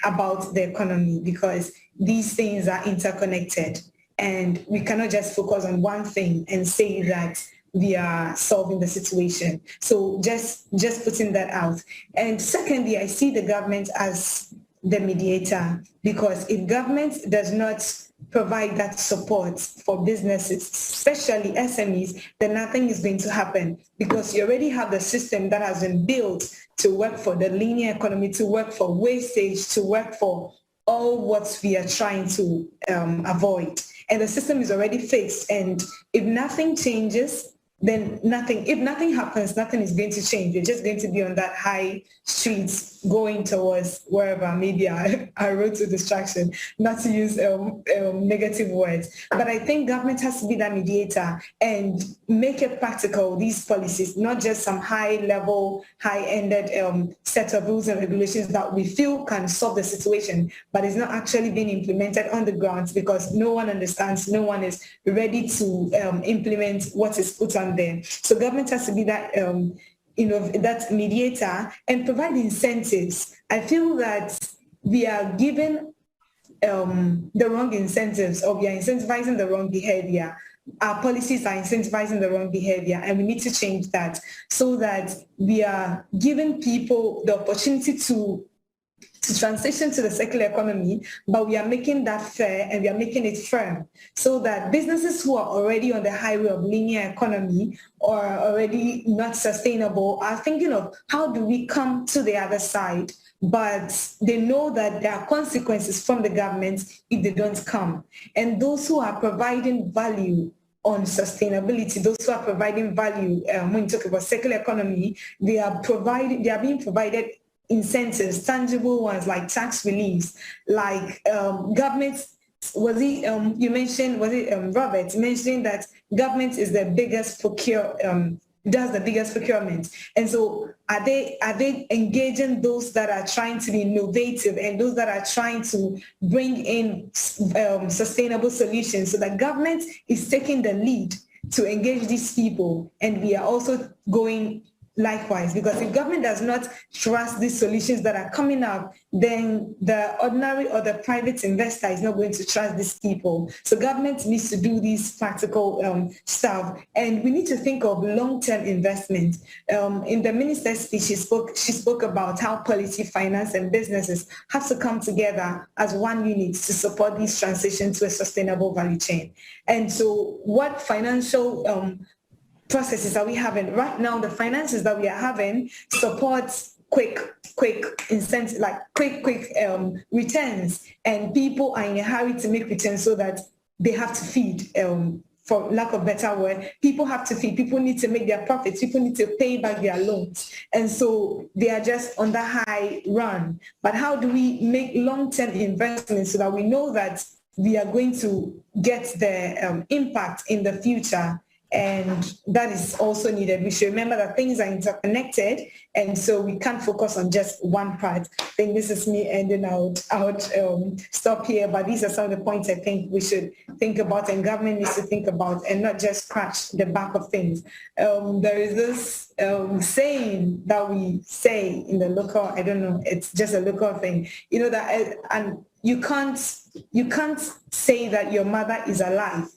about the economy because these things are interconnected, and we cannot just focus on one thing and say that we are solving the situation. So just putting that out. And secondly, I see the government as the mediator, because if government does not provide that support for businesses, especially SMEs, then nothing is going to happen, because you already have the system that has been built to work for the linear economy, to work for wastage, to work for all what we are trying to avoid. And the system is already fixed. And if nothing changes, then nothing, if nothing happens, nothing is going to change. You're just going to be on that high streets going towards wherever. Maybe I wrote to distraction, not to use negative words. But I think government has to be that mediator and make it practical, these policies, not just some high-level, high-ended set of rules and regulations that we feel can solve the situation, but it's not actually being implemented on the ground because no one understands, no one is ready to implement what is put on there. So government has to be that, that mediator and provide incentives. I feel that we are given the wrong incentives, or we are incentivizing the wrong behavior. Our policies are incentivizing the wrong behavior, and we need to change that so that we are giving people the opportunity to transition to the circular economy, but we are making that fair and we are making it firm so that businesses who are already on the highway of linear economy or already not sustainable are thinking of how do we come to the other side, but they know that there are consequences from the government if they don't come. And those who are providing value on sustainability, those who are providing value, when you talk about circular economy, they are being provided incentives, tangible ones like tax reliefs, like government. You mentioned, Robert mentioning that government is the biggest does the biggest procurement. And so are they engaging those that are trying to be innovative and those that are trying to bring in sustainable solutions, so that government is taking the lead to engage these people, and we are also going likewise, because if government does not trust these solutions that are coming up, then the ordinary or the private investor is not going to trust these people. So government needs to do these practical stuff, and we need to think of long-term investment. In the minister's speech, she spoke about how policy, finance, and businesses have to come together as one unit to support this transition to a sustainable value chain. And so what financial processes are we having right now? The finances that we are having supports quick incentives, like quick returns, and people are in a hurry to make returns so that they have to feed. For lack of better word, people have to feed. People need to make their profits. People need to pay back their loans, and so they are just on the high run. But how do we make long-term investments so that we know that we are going to get the impact in the future? And that is also needed. We should remember that things are interconnected, and so we can't focus on just one part. I think this is me ending out stop here, but these are some of the points I think we should think about and government needs to think about, and not just scratch the back of things. There is this saying that we say in the local, I don't know, it's just a local thing, that, and you can't say that your mother is alive.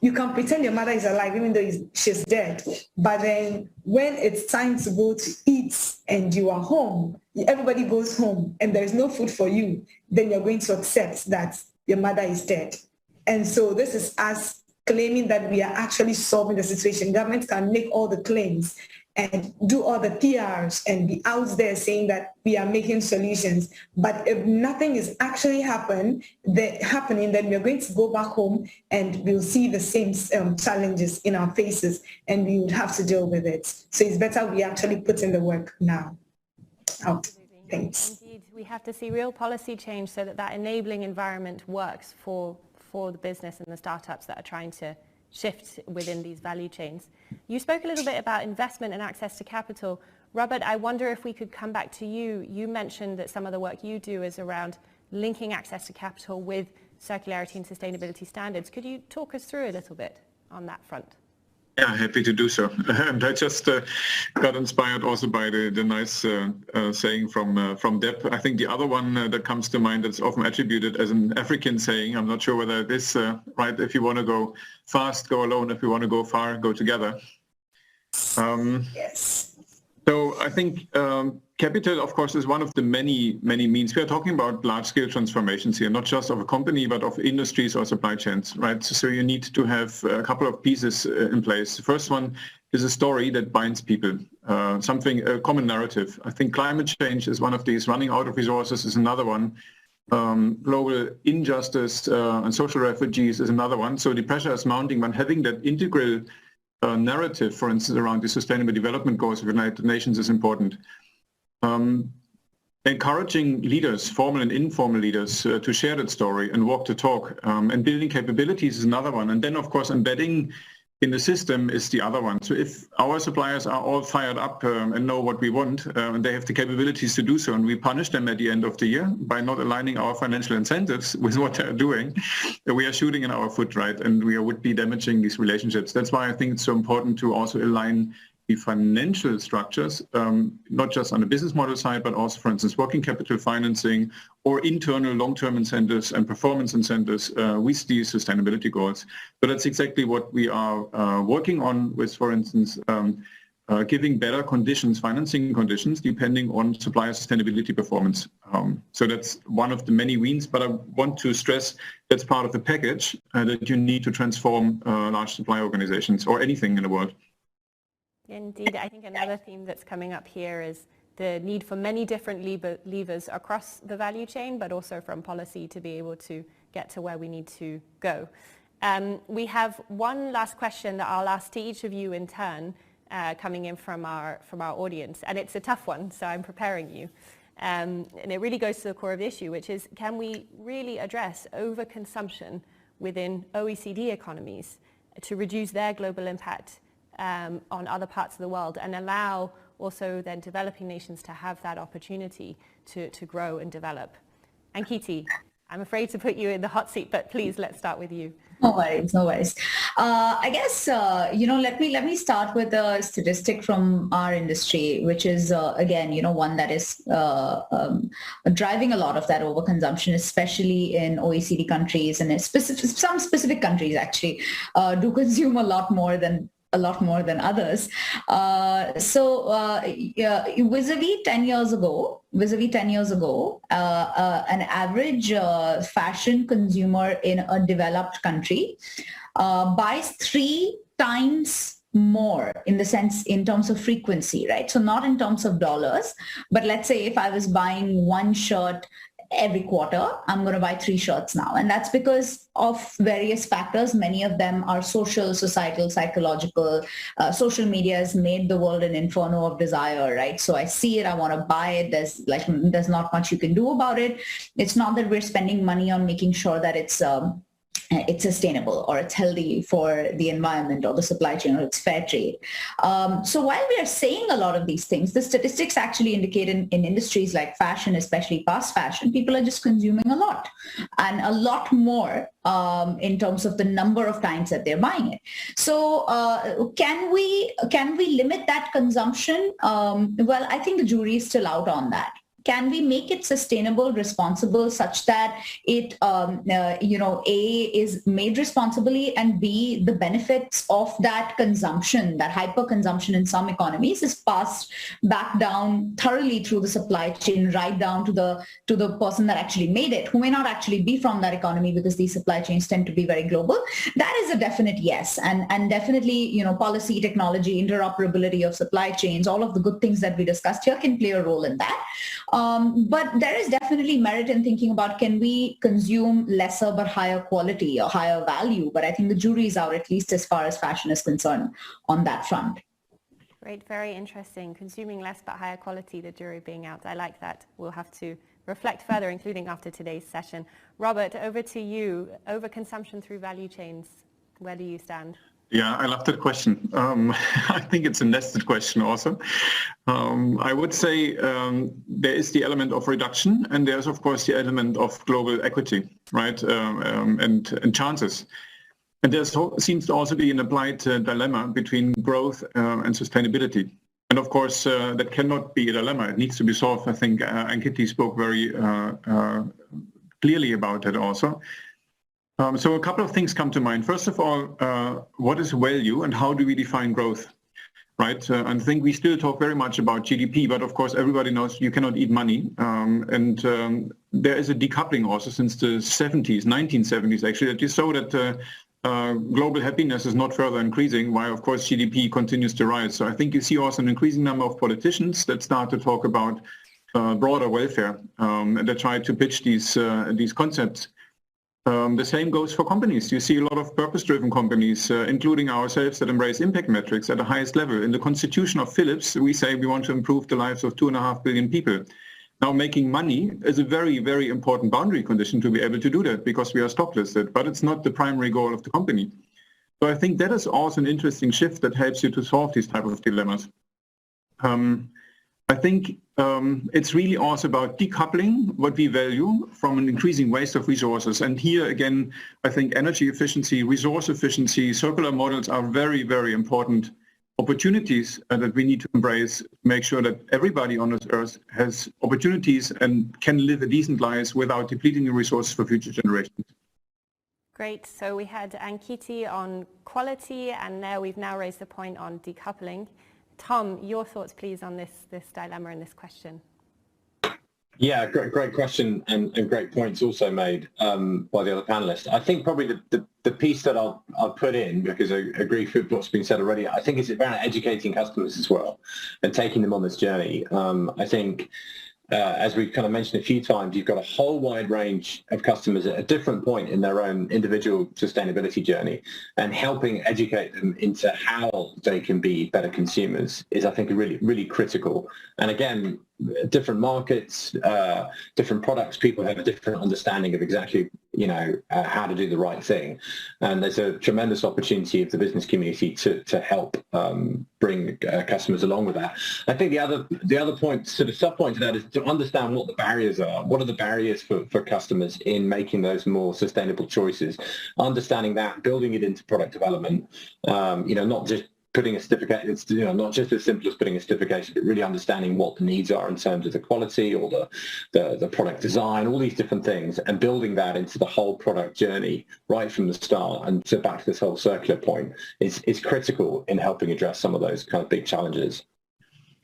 You can pretend your mother is alive even though she's dead. But then when it's time to go to eat and you are home, everybody goes home and there's no food for you, then you're going to accept that your mother is dead. And so this is us claiming that we are actually solving the situation. Government can make all the claims and do all the PRs and be out there saying that we are making solutions. But if nothing is actually happening, then we're going to go back home and we'll see the same challenges in our faces, and we would have to deal with it. So it's better we actually put in the work now. Out. Thanks. Indeed, we have to see real policy change so that that enabling environment works for the business and the startups that are trying to shift within these value chains. You spoke a little bit about investment and access to capital. Robert, I wonder if we could come back to you. You mentioned that some of the work you do is around linking access to capital with circularity and sustainability standards. Could you talk us through a little bit on that front? Yeah, happy to do so. And I just got inspired also by the nice saying from Deb. I think the other one that comes to mind that's often attributed as an African saying, I'm not sure whether it is right, if you want to go fast, go alone. If you want to go far, go together. Yes. So I think capital, of course, is one of the many means. We are talking about large-scale transformations here, not just of a company, but of industries or supply chains, right? So you need to have a couple of pieces in place. The first one is a story that binds people, a common narrative. I think climate change is one of these. Running out of resources is another one. Global injustice and social refugees is another one. So the pressure is mounting, but having that integral narrative, for instance, around the Sustainable Development Goals of the United Nations is important. Encouraging leaders, formal and informal leaders, to share that story and walk the talk, and building capabilities is another one. And then, of course, embedding in the system is the other one. So if our suppliers are all fired up and know what we want, and they have the capabilities to do so, and we punish them at the end of the year by not aligning our financial incentives with what they're doing, we are shooting in our foot, right? And we would be damaging these relationships. That's why I think it's so important to also align the financial structures, not just on the business model side, but also, for instance, working capital financing or internal long-term incentives and performance incentives with these sustainability goals. So that's exactly what we are working on with, for instance, giving better conditions, financing conditions, depending on supplier sustainability performance. So that's one of the many wins, but I want to stress that's part of the package that you need to transform large supply organizations or anything in the world. Indeed, I think another theme that's coming up here is the need for many different levers across the value chain, but also from policy to be able to get to where we need to go. We have one last question that I'll ask to each of you in turn, coming in from our audience, and it's a tough one, so I'm preparing you. And it really goes to the core of the issue, which is, can we really address overconsumption within OECD economies to reduce their global impact on other parts of the world, and allow also then developing nations to have that opportunity to grow and develop? And Kiti, I'm afraid to put you in the hot seat, but please, let's start with you. No worries, no worries. I guess, let me start with a statistic from our industry, which is, again, one that is driving a lot of that overconsumption, especially in OECD countries, and some specific countries actually do consume a lot more than others. Vis-a-vis 10 years ago, an average fashion consumer in a developed country buys 3 times more in terms of frequency, right? So not in terms of dollars, but let's say if I was buying 1 shirt every quarter, I'm going to buy 3 shirts now. And that's because of various factors. Many of them are social, societal, psychological. Social media has made the world an inferno of desire, right? So I see it, I want to buy it. There's not much you can do about it. It's not that we're spending money on making sure that it's sustainable or it's healthy for the environment or the supply chain, or it's fair trade. So while we are saying a lot of these things, the statistics actually indicate in industries like fashion, especially fast fashion, people are just consuming a lot, and a lot more in terms of the number of times that they're buying it. So can we limit that consumption? Well, I think the jury is still out on that. Can we make it sustainable, responsible, such that it, A, is made responsibly, and B, the benefits of that consumption, that hyper-consumption in some economies, is passed back down thoroughly through the supply chain, right down to the person that actually made it, who may not actually be from that economy, because these supply chains tend to be very global? That is a definite yes, and definitely, policy, technology, interoperability of supply chains, all of the good things that we discussed here can play a role in that. But there is definitely merit in thinking about, can we consume lesser but higher quality or higher value? But I think the jury is out, at least as far as fashion is concerned, on that front. Great, very interesting. Consuming less but higher quality, the jury being out. I like that. We'll have to reflect further, including after today's session. Robert, over to you. Overconsumption through value chains. Where do you stand? Yeah, I love that question. I think it's a nested question also. I would say there is the element of reduction, and there's of course the element of global equity, right, and chances. And there seems to also be an applied dilemma between growth and sustainability. And of course, that cannot be a dilemma. It needs to be solved. I think Ankiti spoke very clearly about that also. So a couple of things come to mind. First of all, what is value and how do we define growth, right? I think we still talk very much about GDP, but of course everybody knows you cannot eat money. And there is a decoupling also since the 1970s actually, that you saw that global happiness is not further increasing, while of course GDP continues to rise. So I think you see also an increasing number of politicians that start to talk about broader welfare, and they try to pitch these concepts. The same goes for companies. You see a lot of purpose-driven companies, including ourselves, that embrace impact metrics at the highest level. In the constitution of Philips, we say we want to improve the lives of 2.5 billion people. Now, making money is a very, very important boundary condition to be able to do that because we are stock listed, but it's not the primary goal of the company. So I think that is also an interesting shift that helps you to solve these type of dilemmas. I think it's really also about decoupling what we value from an increasing waste of resources. And here again, I think energy efficiency, resource efficiency, circular models are very, very important opportunities that we need to embrace, make sure that everybody on this earth has opportunities and can live a decent life without depleting the resources for future generations. Great. So we had Ankiti on quality, and now we've raised the point on decoupling. Tom, your thoughts, please, on this dilemma and this question. Yeah, great question and great points also made by the other panelists. I think probably the piece that I'll put in, because I agree with what's been said already, I think it's about educating customers as well and taking them on this journey. I think, as we've kind of mentioned a few times, you've got a whole wide range of customers at a different point in their own individual sustainability journey, and helping educate them into how they can be better consumers is, I think, really, really critical. And again, different markets, different products, people have a different understanding of exactly, how to do the right thing. And there's a tremendous opportunity of the business community to help bring customers along with that. I think the other point, sort of sub-point to that, is to understand what the barriers are. What are the barriers for customers in making those more sustainable choices? Understanding that, building it into product development, not just putting a certificate, it's not just as simple as putting a certification, but really understanding what the needs are in terms of the quality or the product design, all these different things, and building that into the whole product journey right from the start. And so back to this whole circular point is critical in helping address some of those kind of big challenges.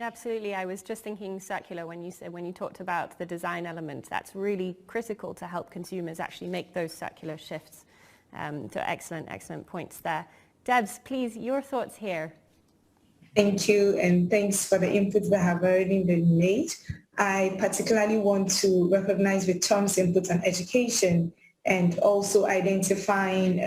Absolutely. I was just thinking circular when you talked about the design element. That's really critical to help consumers actually make those circular shifts. So excellent points there. Debs, please, your thoughts here. Thank you, and thanks for the inputs that have already been made. I particularly want to recognize with Tom's input on education and also identifying,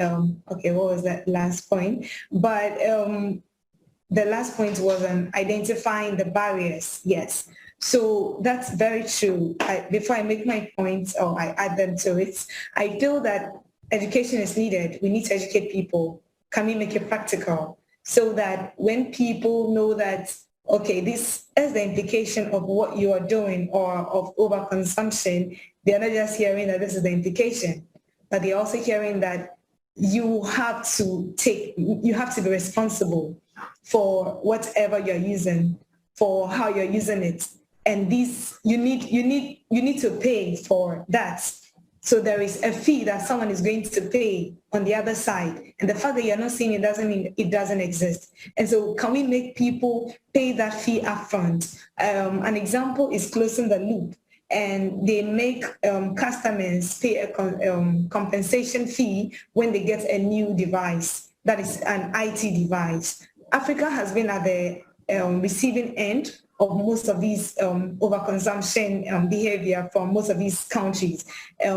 what was that last point? But the last point was on identifying the barriers, yes. So that's very true. Before I make my points or I add them to it, I feel that education is needed. We need to educate people. Can we make it practical so that when people know that, okay, this is the implication of what you are doing or of overconsumption, they're not just hearing that this is the implication, but they're also hearing that you have to be responsible for whatever you're using, for how you're using it. And this, you need to pay for that. So there is a fee that someone is going to pay on the other side. And the fact that you're not seeing it doesn't mean it doesn't exist. And so can we make people pay that fee upfront? An example is closing the loop. And they make customers pay a compensation fee when they get a new device, that is an IT device. Africa has been at the receiving end of most of these overconsumption behavior from most of these countries,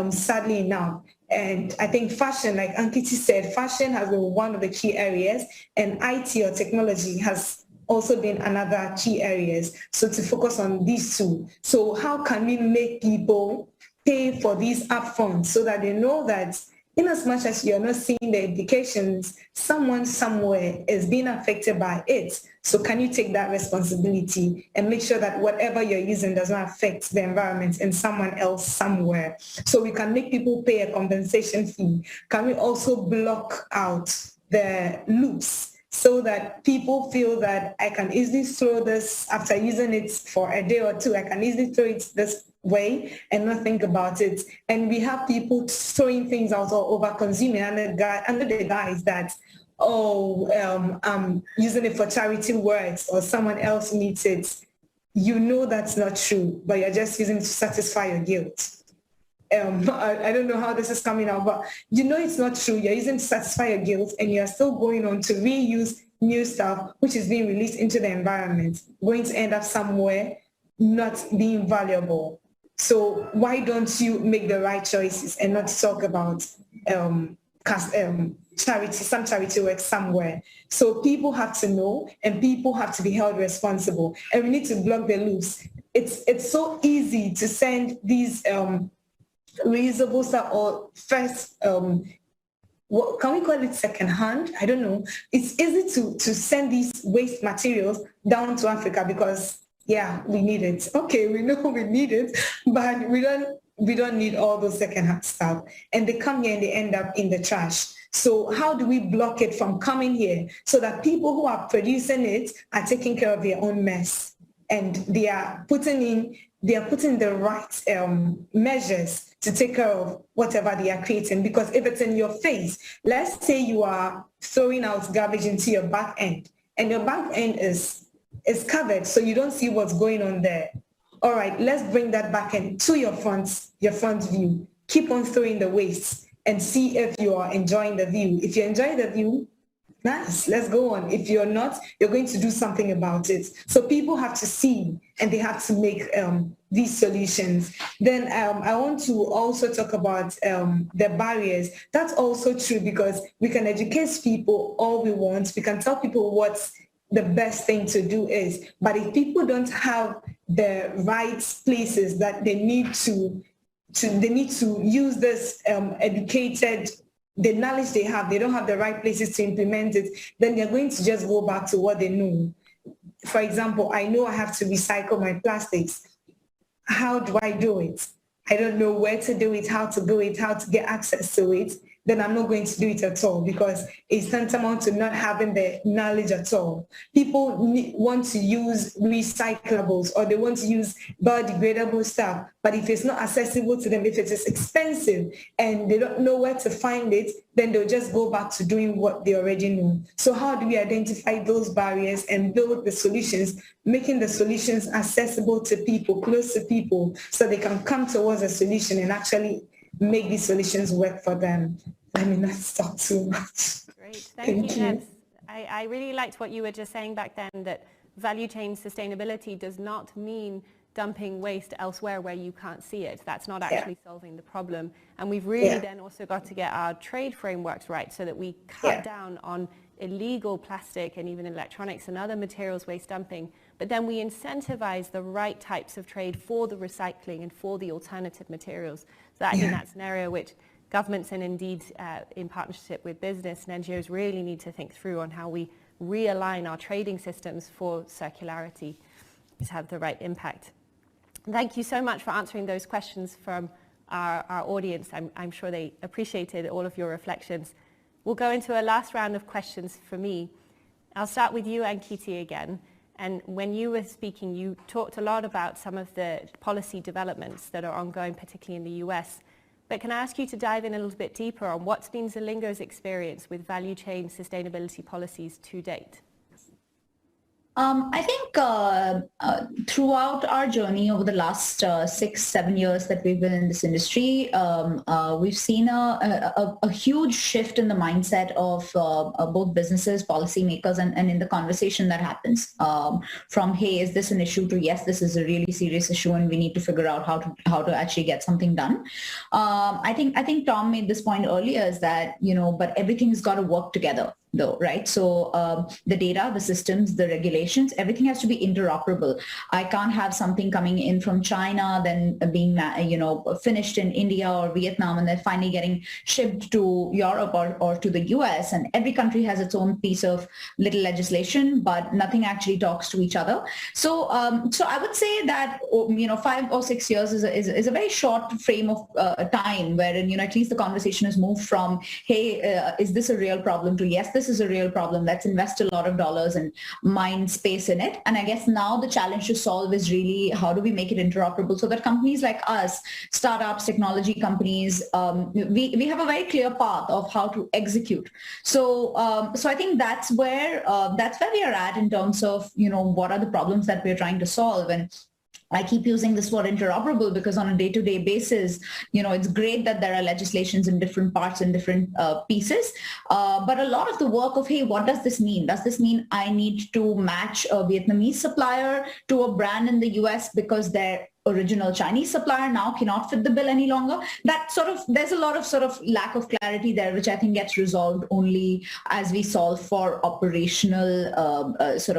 sadly enough. And I think fashion, like Ankiti said, fashion has been one of the key areas, and IT or technology has also been another key areas. So to focus on these two. So how can we make people pay for these upfronts so that they know that in as much as you're not seeing the implications, someone somewhere is being affected by it. So can you take that responsibility and make sure that whatever you're using does not affect the environment and someone else somewhere? So we can make people pay a compensation fee. Can we also block out the loops so that people feel that I can easily throw this after using it for a day or two, I can easily throw it this way and not think about it. And we have people throwing things out or over consuming under the guise that, I'm using it for charity works or someone else needs it. You know that's not true, but you're just using it to satisfy your guilt. I don't know how this is coming out, but you know it's not true. You're using it to satisfy your guilt and you're still going on to reuse new stuff, which is being released into the environment, going to end up somewhere not being valuable. So why don't you make the right choices and not talk about charity, some charity work somewhere? So people have to know and people have to be held responsible, and we need to block the loops. It's so easy to send these reusable stuff or first, what can we call it, secondhand? I don't know. It's easy to send these waste materials down to Africa because yeah, we need it. Okay, we know we need it, but we don't need all those secondhand stuff. And they come here and they end up in the trash. So how do we block it from coming here so that people who are producing it are taking care of their own mess and they are putting the right measures to take care of whatever they are creating? Because if it's in your face, let's say you are throwing out garbage into your back end and your back end is covered, so you don't see what's going on there. All right, let's bring that back in to your front view. Keep on throwing the waste and see if you are enjoying the view. If you're enjoying the view, nice, let's go on. If you're not, you're going to do something about it. So people have to see and they have to make these solutions. Then I want to also talk about the barriers. That's also true because we can educate people all we want. We can tell people what's the best thing to do is, but if people don't have the right places that they need to use this educated, the knowledge they don't have the right places to implement it, then they're going to just go back to what they know. For example, I know I have to recycle my plastics. How do I do it? I don't know where to do it, how to do it, how to get access to it. Then I'm not going to do it at all because it's tantamount to not having the knowledge at all. People want to use recyclables or they want to use biodegradable stuff, but if it's not accessible to them, if it is expensive and they don't know where to find it, then they'll just go back to doing what they already know. So how do we identify those barriers and build the solutions, making the solutions accessible to people, close to people, so they can come towards a solution and actually make these solutions work for them? Let me not talk too much. Great, thank you, Ness. I really liked what you were just saying back then, that value chain sustainability does not mean dumping waste elsewhere where you can't see it. That's not actually solving the problem. And we've really then also got to get our trade frameworks right so that we cut down on illegal plastic and even electronics and other materials waste dumping, but then we incentivize the right types of trade for the recycling and for the alternative materials. So I think that's an area which governments and indeed in partnership with business and NGOs really need to think through on how we realign our trading systems for circularity to have the right impact. Thank you so much for answering those questions from our audience. I'm sure they appreciated all of your reflections. We'll go into a last round of questions for me. I'll start with you, Ankiti, again. And when you were speaking, you talked a lot about some of the policy developments that are ongoing, particularly in the US. But can I ask you to dive in a little bit deeper on what's been Zalingo's experience with value chain sustainability policies to date? I think throughout our journey over the last 6-7 years that we've been in this industry, we've seen a huge shift in the mindset of both businesses, policymakers, and in the conversation that happens from, hey, is this an issue, to yes, this is a really serious issue and we need to figure out how to actually get something done. I think Tom made this point earlier, is that, but everything's got to work together. though, right? So the data, the systems, the regulations, everything has to be interoperable. I can't have something coming in from China, then being, finished in India or Vietnam, and then finally getting shipped to Europe or to the US. And every country has its own piece of little legislation, but nothing actually talks to each other. So I would say that 5 or 6 years is a very short frame of time wherein at least the conversation has moved from, hey, is this a real problem, to yes, this is a real problem, let's invest a lot of dollars and mind space in it. And I guess now the challenge to solve is really how do we make it interoperable so that companies like us, startups, technology companies, we have a very clear path of how to execute. So I think that's where we are at in terms of what are the problems that we're trying to solve. And I keep using this word interoperable because on a day-to-day basis, it's great that there are legislations in different parts and different pieces. But a lot of the work of, hey, what does this mean? Does this mean I need to match a Vietnamese supplier to a brand in the US because their original Chinese supplier now cannot fit the bill any longer? There's a lot of lack of clarity there, which I think gets resolved only as we solve for operational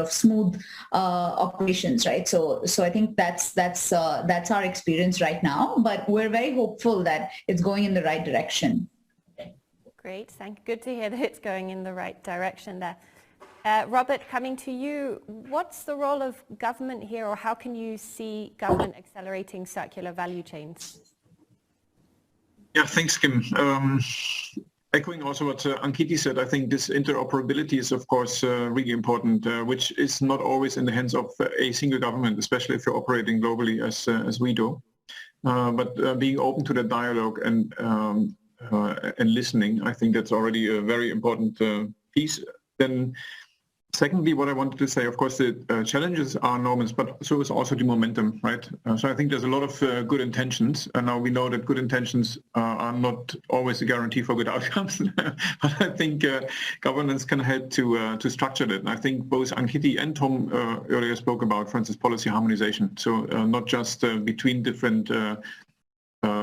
smooth operations, right? So I think that's our experience right now, but we're very hopeful that it's going in the right direction. Great, good to hear that it's going in the right direction there. Robert, coming to you, what's the role of government here, or how can you see government accelerating circular value chains? Yeah, thanks, Kim. Echoing also what Ankiti said, I think this interoperability is, of course, really important, which is not always in the hands of a single government, especially if you're operating globally as we do. But being open to the dialogue and listening, I think that's already a very important piece. Then secondly, what I wanted to say, of course, the challenges are enormous, but so is also the momentum, right? So I think there's a lot of good intentions, and now we know that good intentions are not always a guarantee for good outcomes. But I think governance can help to structure that. And I think both Ankiti and Tom earlier spoke about, for instance, policy harmonization. So not just between different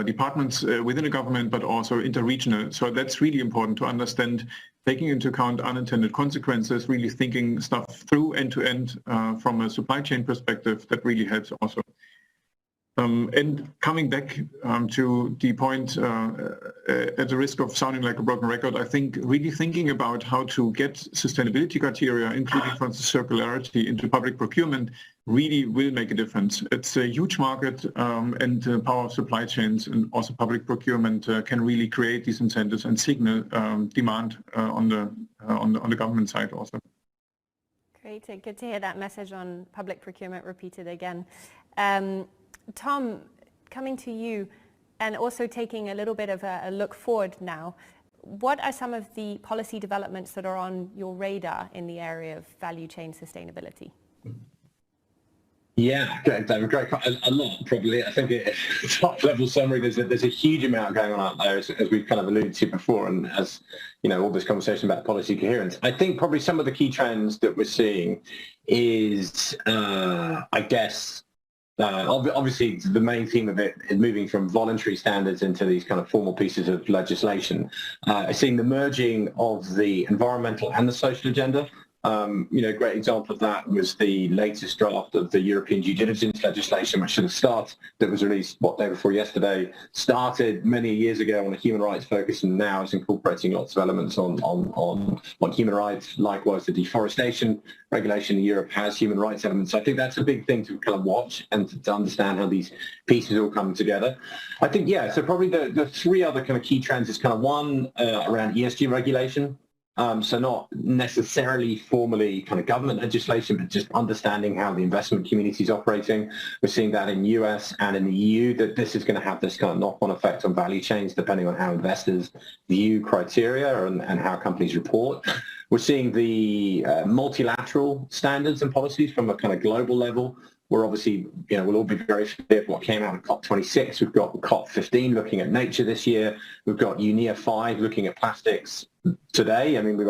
departments within a government, but also interregional. So that's really important to understand, taking into account unintended consequences, really thinking stuff through end to end from a supply chain perspective. That really helps also. And coming back to the point, at the risk of sounding like a broken record, I think really thinking about how to get sustainability criteria, including for instance circularity, into public procurement really will make a difference. It's a huge market, and the power of supply chains and also public procurement can really create these incentives and signal demand on the government side also. Great, good to hear that message on public procurement repeated again. Tom, coming to you and also taking a little bit of a look forward now, what are some of the policy developments that are on your radar in the area of value chain sustainability? Yeah, great, a lot probably. I think top level summary, there's a huge amount going on out there, as we've kind of alluded to before, and as all this conversation about policy coherence. I think probably some of the key trends that we're seeing is, obviously the main theme of it is moving from voluntary standards into these kind of formal pieces of legislation. Seeing the merging of the environmental and the social agenda. A great example of that was the latest draft of the European due diligence legislation, which that was released, day before yesterday, started many years ago on a human rights focus, and now is incorporating lots of elements on human rights. Likewise, the deforestation regulation in Europe has human rights elements. So I think that's a big thing to kind of watch and to understand how these pieces all come together. I think, so probably the three other kind of key trends is kind of one around ESG regulation. So not necessarily formally kind of government legislation, but just understanding how the investment community is operating. We're seeing that in US and in the EU, that this is going to have this kind of knock-on effect on value chains, depending on how investors view criteria and how companies report. We're seeing the multilateral standards and policies from a kind of global level. We're obviously, we'll all be very familiar with what came out of COP26. We've got COP15 looking at nature this year. We've got UNEA 5 looking at plastics today. I mean, we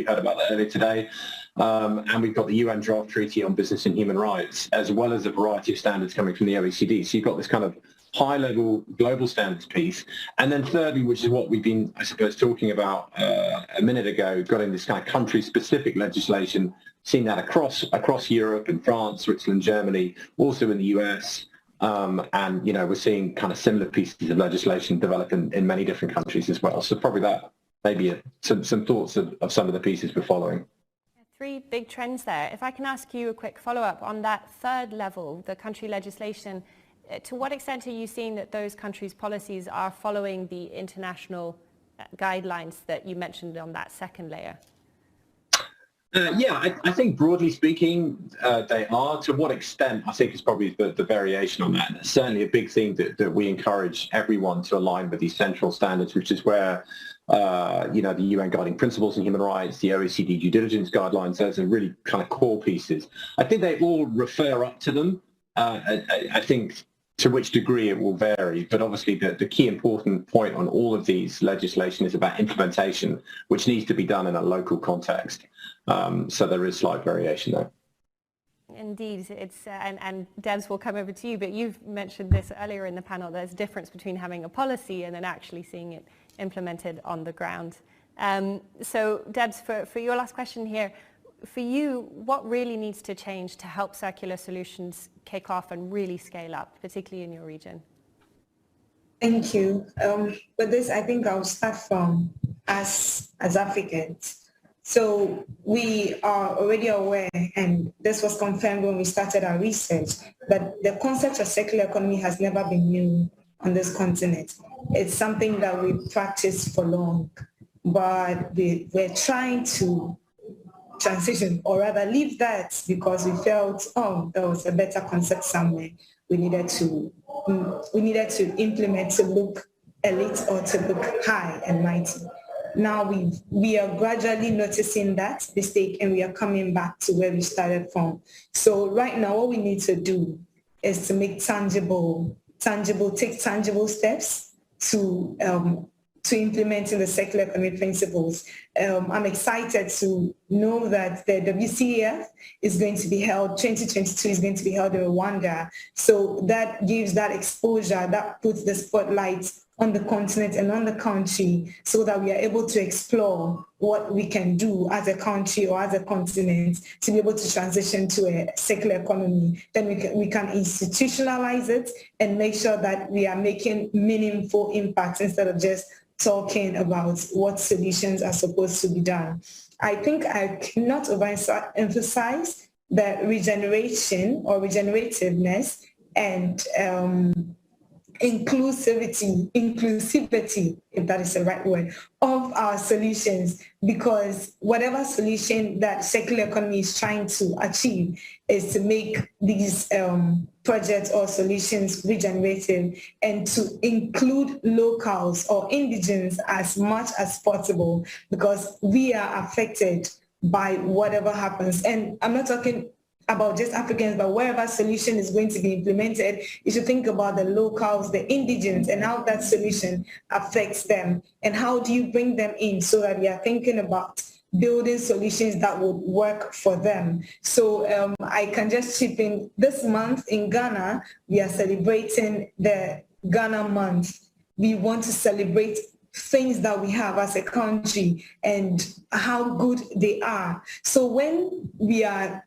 heard about that earlier today. And we've got the UN draft treaty on business and human rights, as well as a variety of standards coming from the OECD. So you've got this kind of high-level global standards piece. And then thirdly, which is what we've been, I suppose, talking about a minute ago, got in this kind of country-specific legislation, seen that across Europe and France, Switzerland, Germany, also in the US. And, we're seeing kind of similar pieces of legislation develop in many different countries as well. So probably that maybe some thoughts of some of the pieces we're following. Three big trends there. If I can ask you a quick follow-up on that third level, the country legislation, to what extent are you seeing that those countries' policies are following the international guidelines that you mentioned on that second layer? I think broadly speaking, they are. To what extent, I think is probably the variation on that. Certainly a big thing that we encourage everyone to align with these central standards, which is where, the UN Guiding Principles in Human Rights, the OECD due diligence guidelines, those are really kind of core pieces. I think they all refer up to them. I think to which degree it will vary, but obviously the key important point on all of these legislation is about implementation, which needs to be done in a local context. So there is slight variation there. Indeed, it's and Debs will come over to you, but you've mentioned this earlier in the panel. There's a difference between having a policy and then actually seeing it implemented on the ground. So Debs, for your last question here, for you, what really needs to change to help circular solutions kick off and really scale up, particularly in your region? Thank you. But this, I think I'll start from us as Africans. So we are already aware, and this was confirmed when we started our research, that the concept of circular economy has never been new on this continent. It's something that we've practiced for long, but we're trying to transition, or rather leave that, because we felt, there was a better concept somewhere we needed to implement to look elite or to look high and mighty. Now we are gradually noticing that mistake, and we are coming back to where we started from. So right now, what we need to do is to make take tangible steps to implementing the circular economy principles. I'm excited to know that the WCEF is going to be held, 2022 is going to be held in Rwanda. So that gives that exposure, that puts the spotlight on the continent and on the country, so that we are able to explore what we can do as a country or as a continent to be able to transition to a circular economy. Then we can institutionalize it and make sure that we are making meaningful impacts instead of just talking about what solutions are supposed to be done. I think I cannot overemphasize the regeneration or regenerativeness and inclusivity, if that is the right word, of our solutions, because whatever solution that circular economy is trying to achieve is to make these projects or solutions regenerative and to include locals or indigenous as much as possible, because we are affected by whatever happens. And I'm not talking about just Africans, but wherever solution is going to be implemented, you should think about the locals, the indigenous, and how that solution affects them. And how do you bring them in so that we are thinking about building solutions that would work for them. So I can just chip in, this month in Ghana, we are celebrating the Ghana month. We want to celebrate things that we have as a country and how good they are. So when we are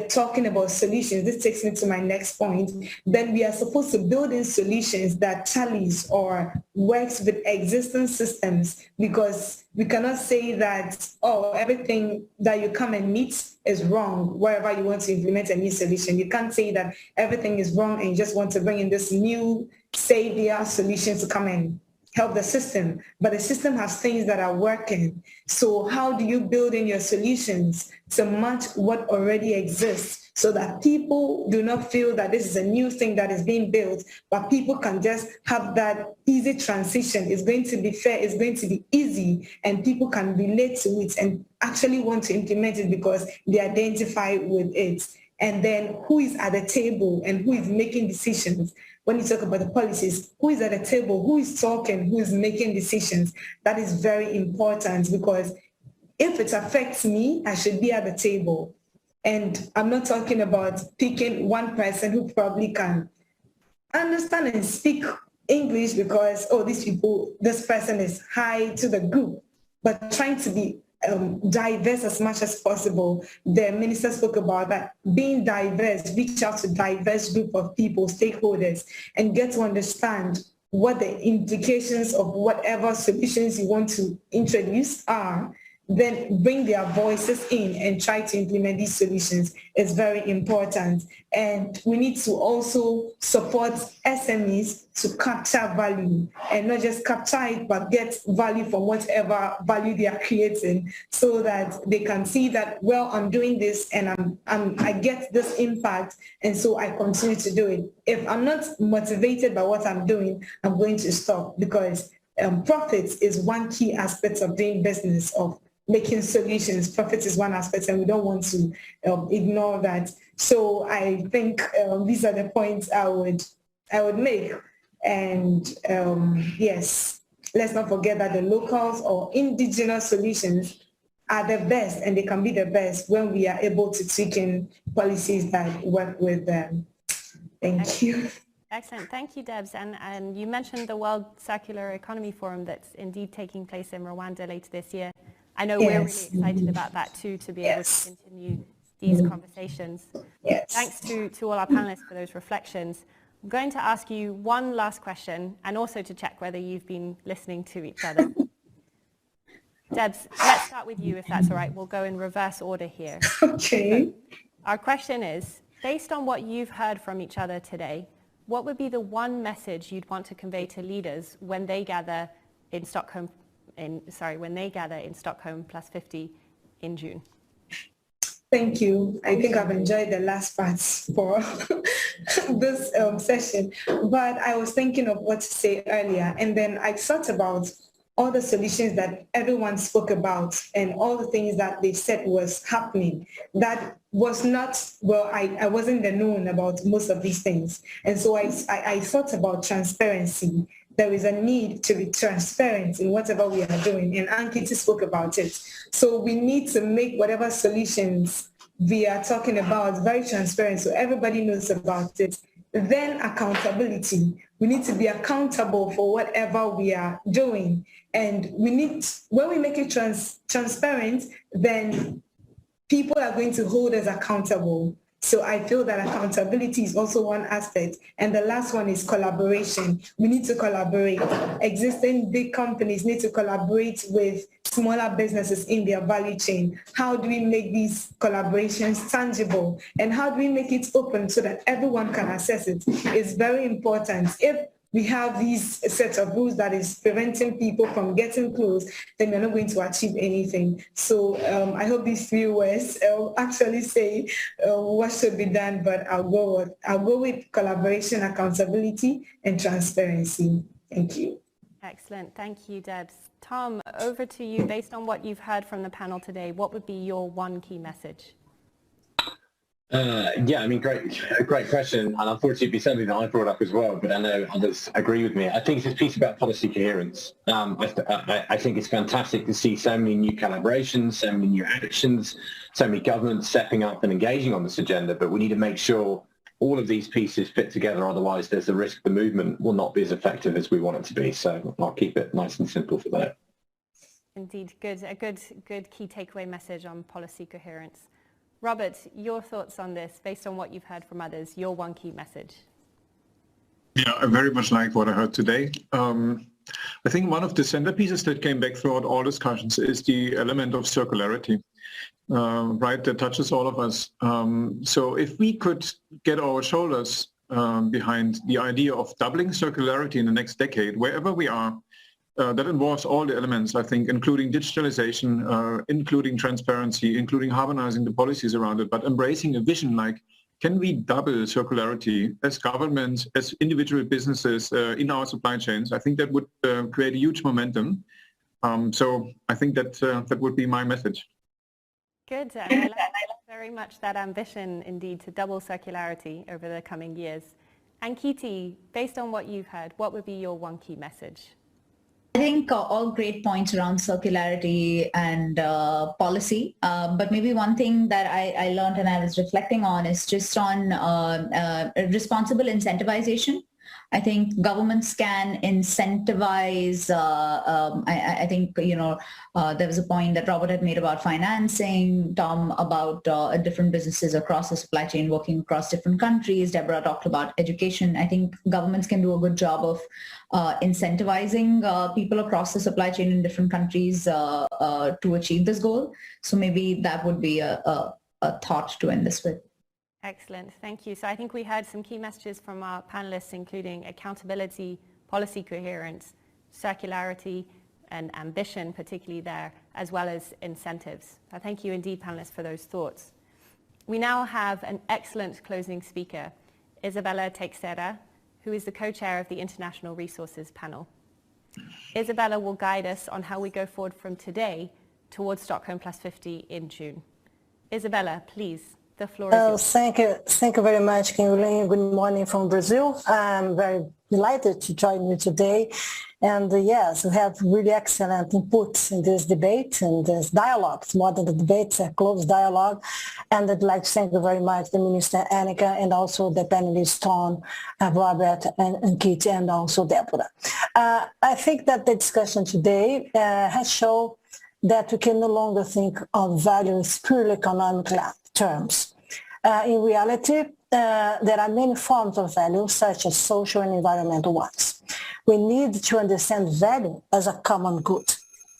talking about solutions, this takes me to my next point, then we are supposed to build in solutions that tallies or works with existing systems, because we cannot say that, everything that you come and meet is wrong wherever you want to implement a new solution. You can't say that everything is wrong and you just want to bring in this new savior solution to come and help the system, but the system has things that are working. So how do you build in your solutions to match what already exists, so that people do not feel that this is a new thing that is being built, but people can just have that easy transition. It's going to be fair, it's going to be easy, and people can relate to it and actually want to implement it because they identify with it. And then who is at the table and who is making decisions? When you talk about the policies, who is at the table, who is talking, who is making decisions? That is very important, because if it affects me, I should be at the table. And I'm not talking about picking one person who probably can understand and speak English because, oh, this person is high to the group, but trying to be diverse as much as possible. The minister spoke about that, being diverse, reach out to diverse group of people, stakeholders, and get to understand what the implications of whatever solutions you want to introduce are, then bring their voices in and try to implement these solutions is very important. And we need to also support SMEs to capture value and not just capture it, but get value from whatever value they are creating so that they can see that, well, I'm doing this and I get this impact. And so I continue to do it. If I'm not motivated by what I'm doing, I'm going to stop because profits is one key aspect of doing business, of making solutions. Profit is one aspect, and we don't want to ignore that. So I think these are the points I would make. And yes, let's not forget that the locals or indigenous solutions are the best, and they can be the best when we are able to tweak in policies that work with them. Thank you. Excellent. Thank you, Debs. And you mentioned the World Circular Economy Forum that's indeed taking place in Rwanda later this year. I know we're really excited about that too, to be able to continue these conversations. Thanks to all our panelists for those reflections. I'm going to ask you one last question and also to check whether you've been listening to each other. Debs, let's start with you if that's all right. We'll go in reverse order here. Okay. So our question is, based on what you've heard from each other today, what would be the one message you'd want to convey to leaders when they gather in Stockholm Stockholm+50 in June? Thank you. I think I've enjoyed the last parts for this session, but I was thinking of what to say earlier, and then I thought about all the solutions that everyone spoke about and all the things that they said was happening. That was not, well, I wasn't the known about most of these things. And so I thought about transparency. There is a need to be transparent in whatever we are doing, and Ankiti spoke about it. So we need to make whatever solutions we are talking about very transparent so everybody knows about it. Then accountability. We need to be accountable for whatever we are doing. And we need, when we make it transparent, then people are going to hold us accountable. So I feel that accountability is also one aspect. And the last one is collaboration. We need to collaborate. Existing big companies need to collaborate with smaller businesses in their value chain. How do we make these collaborations tangible? And how do we make it open so that everyone can access it? It's very important. If we have these sets of rules that is preventing people from getting close, then we're not going to achieve anything. So I hope these 3 words actually say what should be done, but I'll go with collaboration, accountability, and transparency. Thank you. Excellent. Thank you, Debs. Tom, over to you. Based on what you've heard from the panel today, what would be your one key message? Yeah, I mean, great question, and unfortunately it'd be something that I brought up as well, but I know others agree with me. I think it's this piece about policy coherence. I think it's fantastic to see so many new collaborations, so many new actions, so many governments stepping up and engaging on this agenda, but we need to make sure all of these pieces fit together, otherwise there's a risk the movement will not be as effective as we want it to be. So I'll keep it nice and simple for that. Indeed, a good key takeaway message on policy coherence. Robert, your thoughts on this, based on what you've heard from others, your one key message? Yeah, I very much like what I heard today. I think one of the centerpieces that came back throughout all discussions is the element of circularity, right, that touches all of us. So if we could get our shoulders behind the idea of doubling circularity in the next decade, wherever we are, that involves all the elements, I think, including digitalization, including transparency, including harmonizing the policies around it, but embracing a vision like, can we double circularity as governments, as individual businesses in our supply chains? I think that would create a huge momentum. So I think that that would be my message. Good. I like very much that ambition, indeed, to double circularity over the coming years. Ankiti, based on what you've heard, what would be your one key message? I think all great points around circularity and policy, but maybe one thing that I learned and I was reflecting on is just on responsible incentivization. I think governments can incentivize, I think, there was a point that Robert had made about financing, Tom about different businesses across the supply chain working across different countries. Deborah talked about education. I think governments can do a good job of incentivizing people across the supply chain in different countries to achieve this goal. So maybe that would be a thought to end this with. Excellent, thank you. So I think we heard some key messages from our panelists, including accountability, policy coherence, circularity, and ambition, particularly there, as well as incentives. So thank you indeed, panelists, for those thoughts. We now have an excellent closing speaker, Isabella Teixeira, who is the co-chair of the International Resources Panel. Isabella will guide us on how we go forward from today towards Stockholm+50 in June. Isabella, please. The floor is yours. Thank you very much, Kimberly. Good morning from Brazil. I'm very delighted to join you today. And yes, we have really excellent inputs in this debate and this dialogue. It's more than a debate, it's a close dialogue. And I'd like to thank you very much, the Minister Annika, and also the panelists, Tom, Robert, and Kit, and also Deborah. I think that the discussion today has shown that we can no longer think of value in purely economic terms. In reality, there are many forms of value, such as social and environmental ones. We need to understand value as a common good.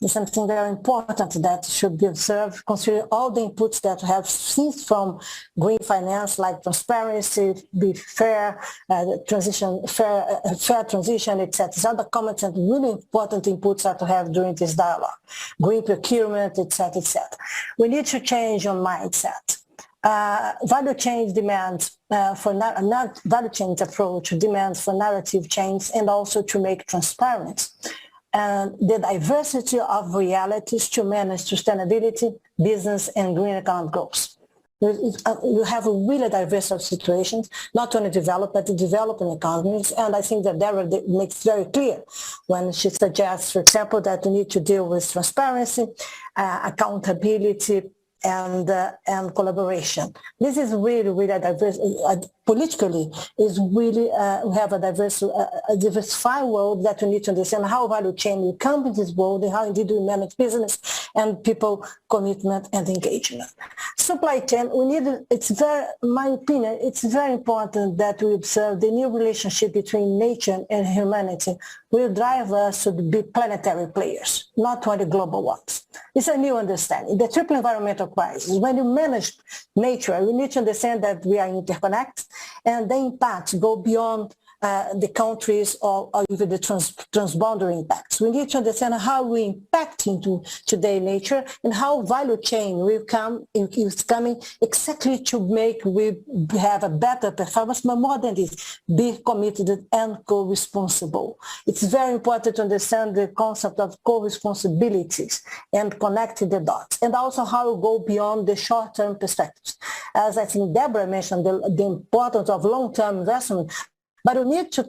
It's something very important that should be observed, considering all the inputs that we have seen from green finance, like transparency, be fair, transition, fair transition, etc. These are the comments and really important inputs that we have during this dialogue. Green procurement, etc., etc. We need to change our mindset. Value change demands value change approach demands for narrative change and also to make transparent and the diversity of realities to manage sustainability, business, and green economic goals. You have a really diverse of situations, not only developed, but developing economies. And I think that Deborah makes very clear when she suggests, for example, that we need to deal with transparency, accountability, and collaboration. This is really diverse. Politically, is really we have a diversified world that we need to understand how value chain will come in this world and how indeed we manage business and people commitment and engagement. Supply chain, we need. My opinion, it's very important that we observe the new relationship between nature and humanity will drive us to be planetary players, not only global ones. It's a new understanding. The triple environmental crisis, when you manage nature, we need to understand that we are interconnected and the impacts go beyond the countries or even the transboundary impacts. We need to understand how we impact into today nature and how value chain will is coming exactly to make we have a better performance, but more than this, be committed and co-responsible. It's very important to understand the concept of co-responsibilities and connecting the dots, and also how we go beyond the short-term perspectives. As I think Deborah mentioned, the importance of long-term investment, but we need to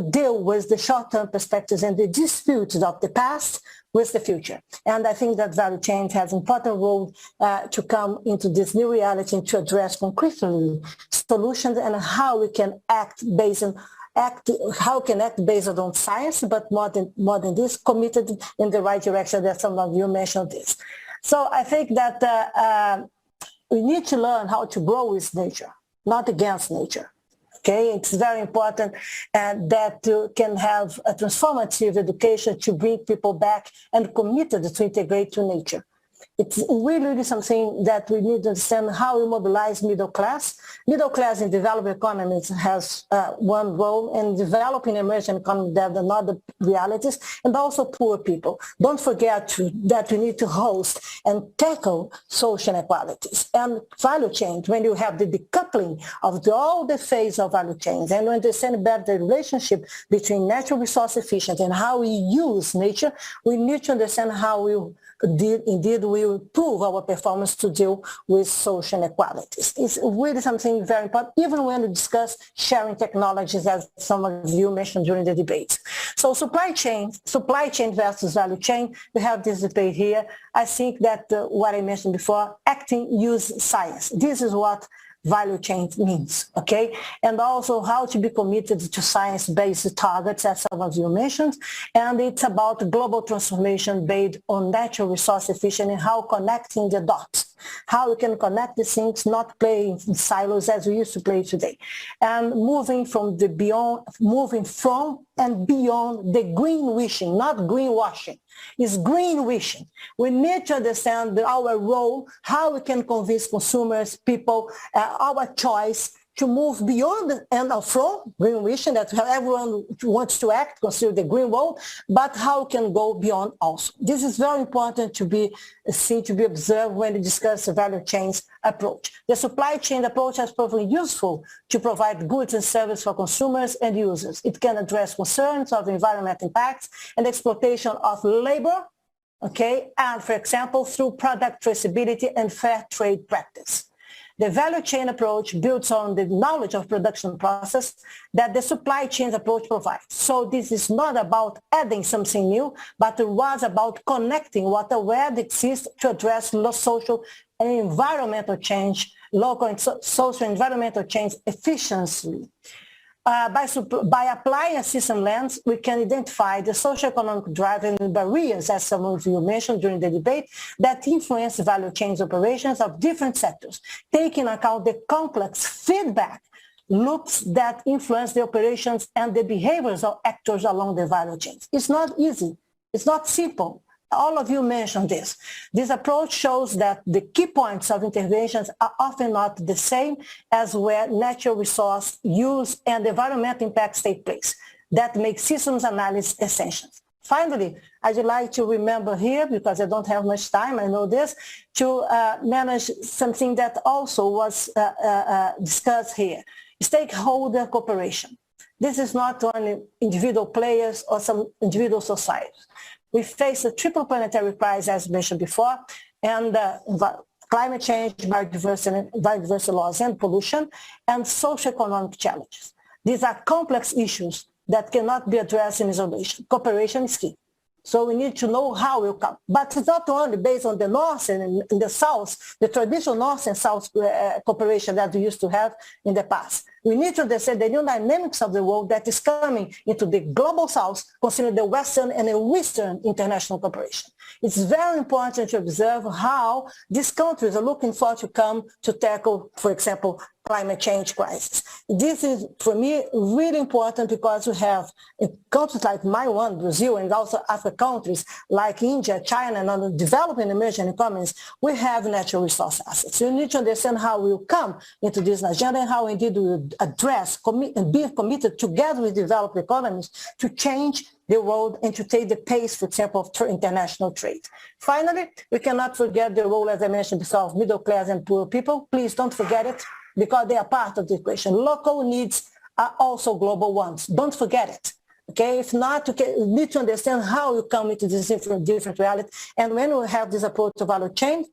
deal with the short-term perspectives and the disputes of the past with the future. And I think that value chain has an important role to come into this new reality and to address concretely solutions and how we can act based on science, but more than this, committed in the right direction that some of you mentioned this. So I think that we need to learn how to grow with nature, not against nature. Okay, it's very important that you can have a transformative education to bring people back and committed to integrate to nature. It's really something that we need to understand how we mobilize middle class. Middle class in developed economies has one role, in developing emerging economies they have another realities, and also poor people. Don't forget that we need to host and tackle social inequalities and value chain. When you have the decoupling of all the phase of value chains and understand better the relationship between natural resource efficient and how we use nature, we need to understand how we indeed will improve our performance to deal with social inequalities. It's really something very important, even when we discuss sharing technologies, as some of you mentioned during the debate. So supply chain versus value chain, we have this debate here. I think that what I mentioned before, acting use science. This is what value chain means, okay? And also how to be committed to science-based targets, as some of you mentioned. And it's about global transformation based on natural resource efficiency and how connecting the dots, how we can connect the things, not play in silos as we used to play today. And moving from and beyond the green wishing, not greenwashing. It's green wishing. We need to understand our role, how we can convince consumers, people, our choice to move beyond and from green wishing, that everyone wants to act, consider the green world, but how we can go beyond also. This is very important to be seen, to be observed when we discuss the value chains approach. The supply chain approach has proven useful to provide goods and services for consumers and users. It can address concerns of environmental impacts and exploitation of labor, okay, and for example, through product traceability and fair trade practice. The value chain approach builds on the knowledge of production process that the supply chain approach provides. So this is not about adding something new, but it was about connecting what already exists to address social and environmental change, local and social and environmental change efficiently. By applying a system lens, we can identify the socioeconomic drivers and barriers, as some of you mentioned during the debate, that influence value chains operations of different sectors, taking into account the complex feedback loops that influence the operations and the behaviors of actors along the value chains. It's not easy. It's not simple. All of you mentioned this. This approach shows that the key points of interventions are often not the same as where natural resource use and environmental impacts take place. That makes systems analysis essential. Finally, I'd like to remember here, because I don't have much time, I know this, to manage something that also was discussed here, stakeholder cooperation. This is not only individual players or some individual societies. We face a triple planetary crisis, as mentioned before, and climate change, biodiversity loss and pollution, and socioeconomic challenges. These are complex issues that cannot be addressed in isolation. Cooperation is key. So we need to know how we'll come. But it's not only based on the North and in the South, the traditional North and South cooperation that we used to have in the past. We need to understand the new dynamics of the world that is coming into the global South, considering the Western and the Western international cooperation. It's very important to observe how these countries are looking forward to come to tackle, for example, climate change crisis. This is, for me, really important because we have countries like my one, Brazil, and also African countries like India, China, and other developing emerging economies, we have natural resource assets. You need to understand how we'll come into this agenda and how indeed we will address and be committed together with developed economies to change the world and to take the pace, for example, of international trade. Finally, we cannot forget the role, as I mentioned before, of middle class and poor people. Please don't forget it, because they are part of the equation. Local needs are also global ones. Don't forget it. Okay, if not, you need to understand how you come into this different reality. And when we have this approach to value chain,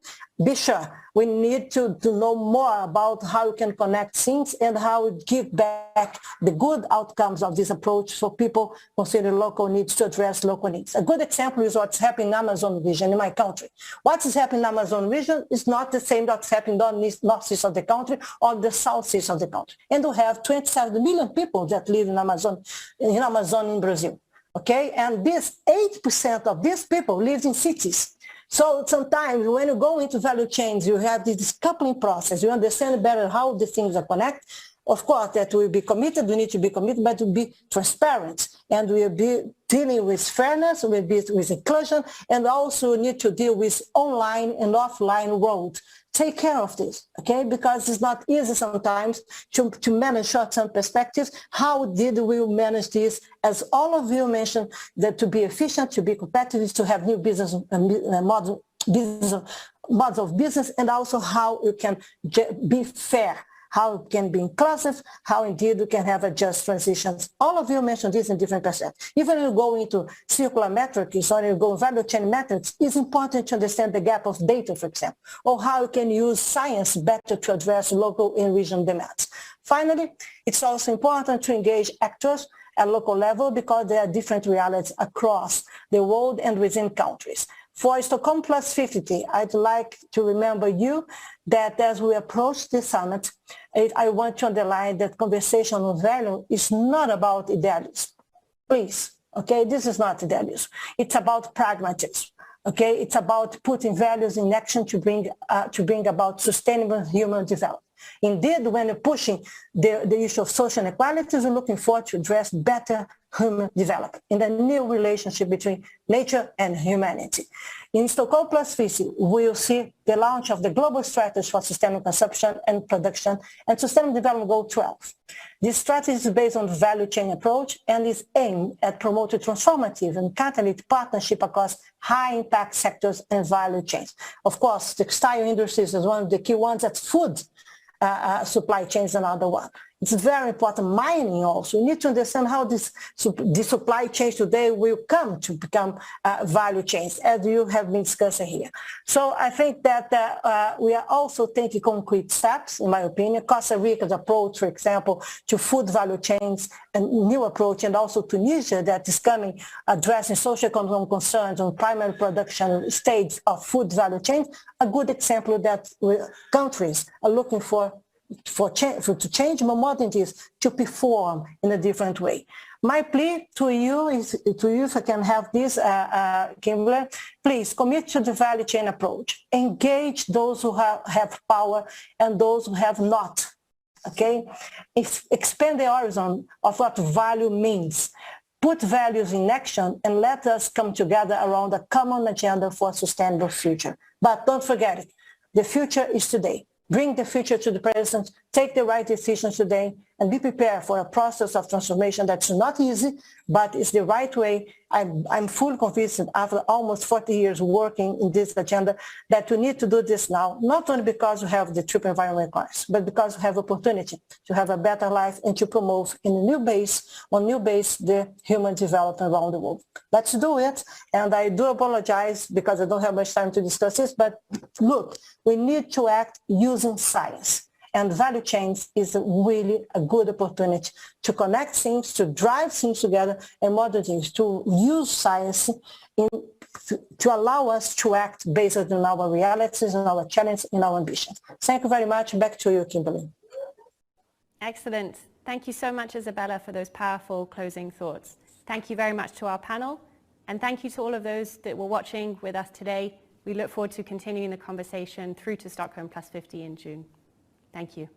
be sure we need to know more about how we can connect things and how we give back the good outcomes of this approach so people consider local needs to address local needs. A good example is what's happening in Amazon region in my country. What is happening in Amazon region is not the same that's happening in the northeast of the country or the southeast of the country. And we have 27 million people that live in Amazon in Brazil. Okay, and this 8% of these people live in cities. So sometimes when you go into value chains, you have this coupling process. You understand better how the things are connected. Of course, that will be committed. We need to be committed, but to be transparent. And we'll be dealing with fairness, we'll be with inclusion, and also need to deal with online and offline world. Take care of this, okay? Because it's not easy sometimes to manage short-term perspectives. How did we manage this? As all of you mentioned, that to be efficient, to be competitive, to have new business models of business, and also how you can be fair, how it can be inclusive, how indeed we can have a just transitions. All of you mentioned this in different perspectives. Even when you go into circular metrics or you go in value chain methods, it's important to understand the gap of data, for example, or how you can use science better to address local and regional demands. Finally, it's also important to engage actors at local level because there are different realities across the world and within countries. For Stockholm+50, I'd like to remember you that as we approach this summit, I want to underline that conversation on value is not about idealism. Please, okay, this is not idealism. It's about pragmatism. Okay, it's about putting values in action to bring about sustainable human development. Indeed, when you're pushing the issue of social inequalities, we're looking forward to address better human development in a new relationship between nature and humanity. In Stockholm+50, we'll see the launch of the Global Strategy for Sustainable Consumption and Production and Sustainable Development Goal 12. This strategy is based on the value chain approach and is aimed at promoting transformative and catalytic partnership across high-impact sectors and value chains. Of course, textile industries is one of the key ones. That's food supply chain is another one. It's very important. Mining also. We need to understand how the supply chains today will come to become value chains, as you have been discussing here. So I think that we are also taking concrete steps, in my opinion. Costa Rica's approach, for example, to food value chains, a new approach, and also Tunisia that is coming, addressing socio-economic concerns on primary production stage of food value chains, a good example that countries are looking to change modernities to perform in a different way. My plea to you is, if I can have this, Kimberly, please commit to the value chain approach. Engage those who have power and those who have not, okay? Expand the horizon of what value means. Put values in action and let us come together around a common agenda for a sustainable future. But don't forget it, the future is today. Bring the future to the present, take the right decisions today, and be prepared for a process of transformation that's not easy, but it's the right way. I'm fully convinced that after almost 40 years working in this agenda that we need to do this now, not only because we have the triple environment requirements, but because we have opportunity to have a better life and to promote on new base, the human development around the world. Let's do it. And I do apologize because I don't have much time to discuss this, but look, we need to act using science. And value chains is really a good opportunity to connect things, to drive things together, and modern things, to use science to allow us to act based on our realities and our challenges and our ambitions. Thank you very much. Back to you, Kimberly. Excellent. Thank you so much, Isabella, for those powerful closing thoughts. Thank you very much to our panel, and thank you to all of those that were watching with us today. We look forward to continuing the conversation through to Stockholm+50 in June. Thank you.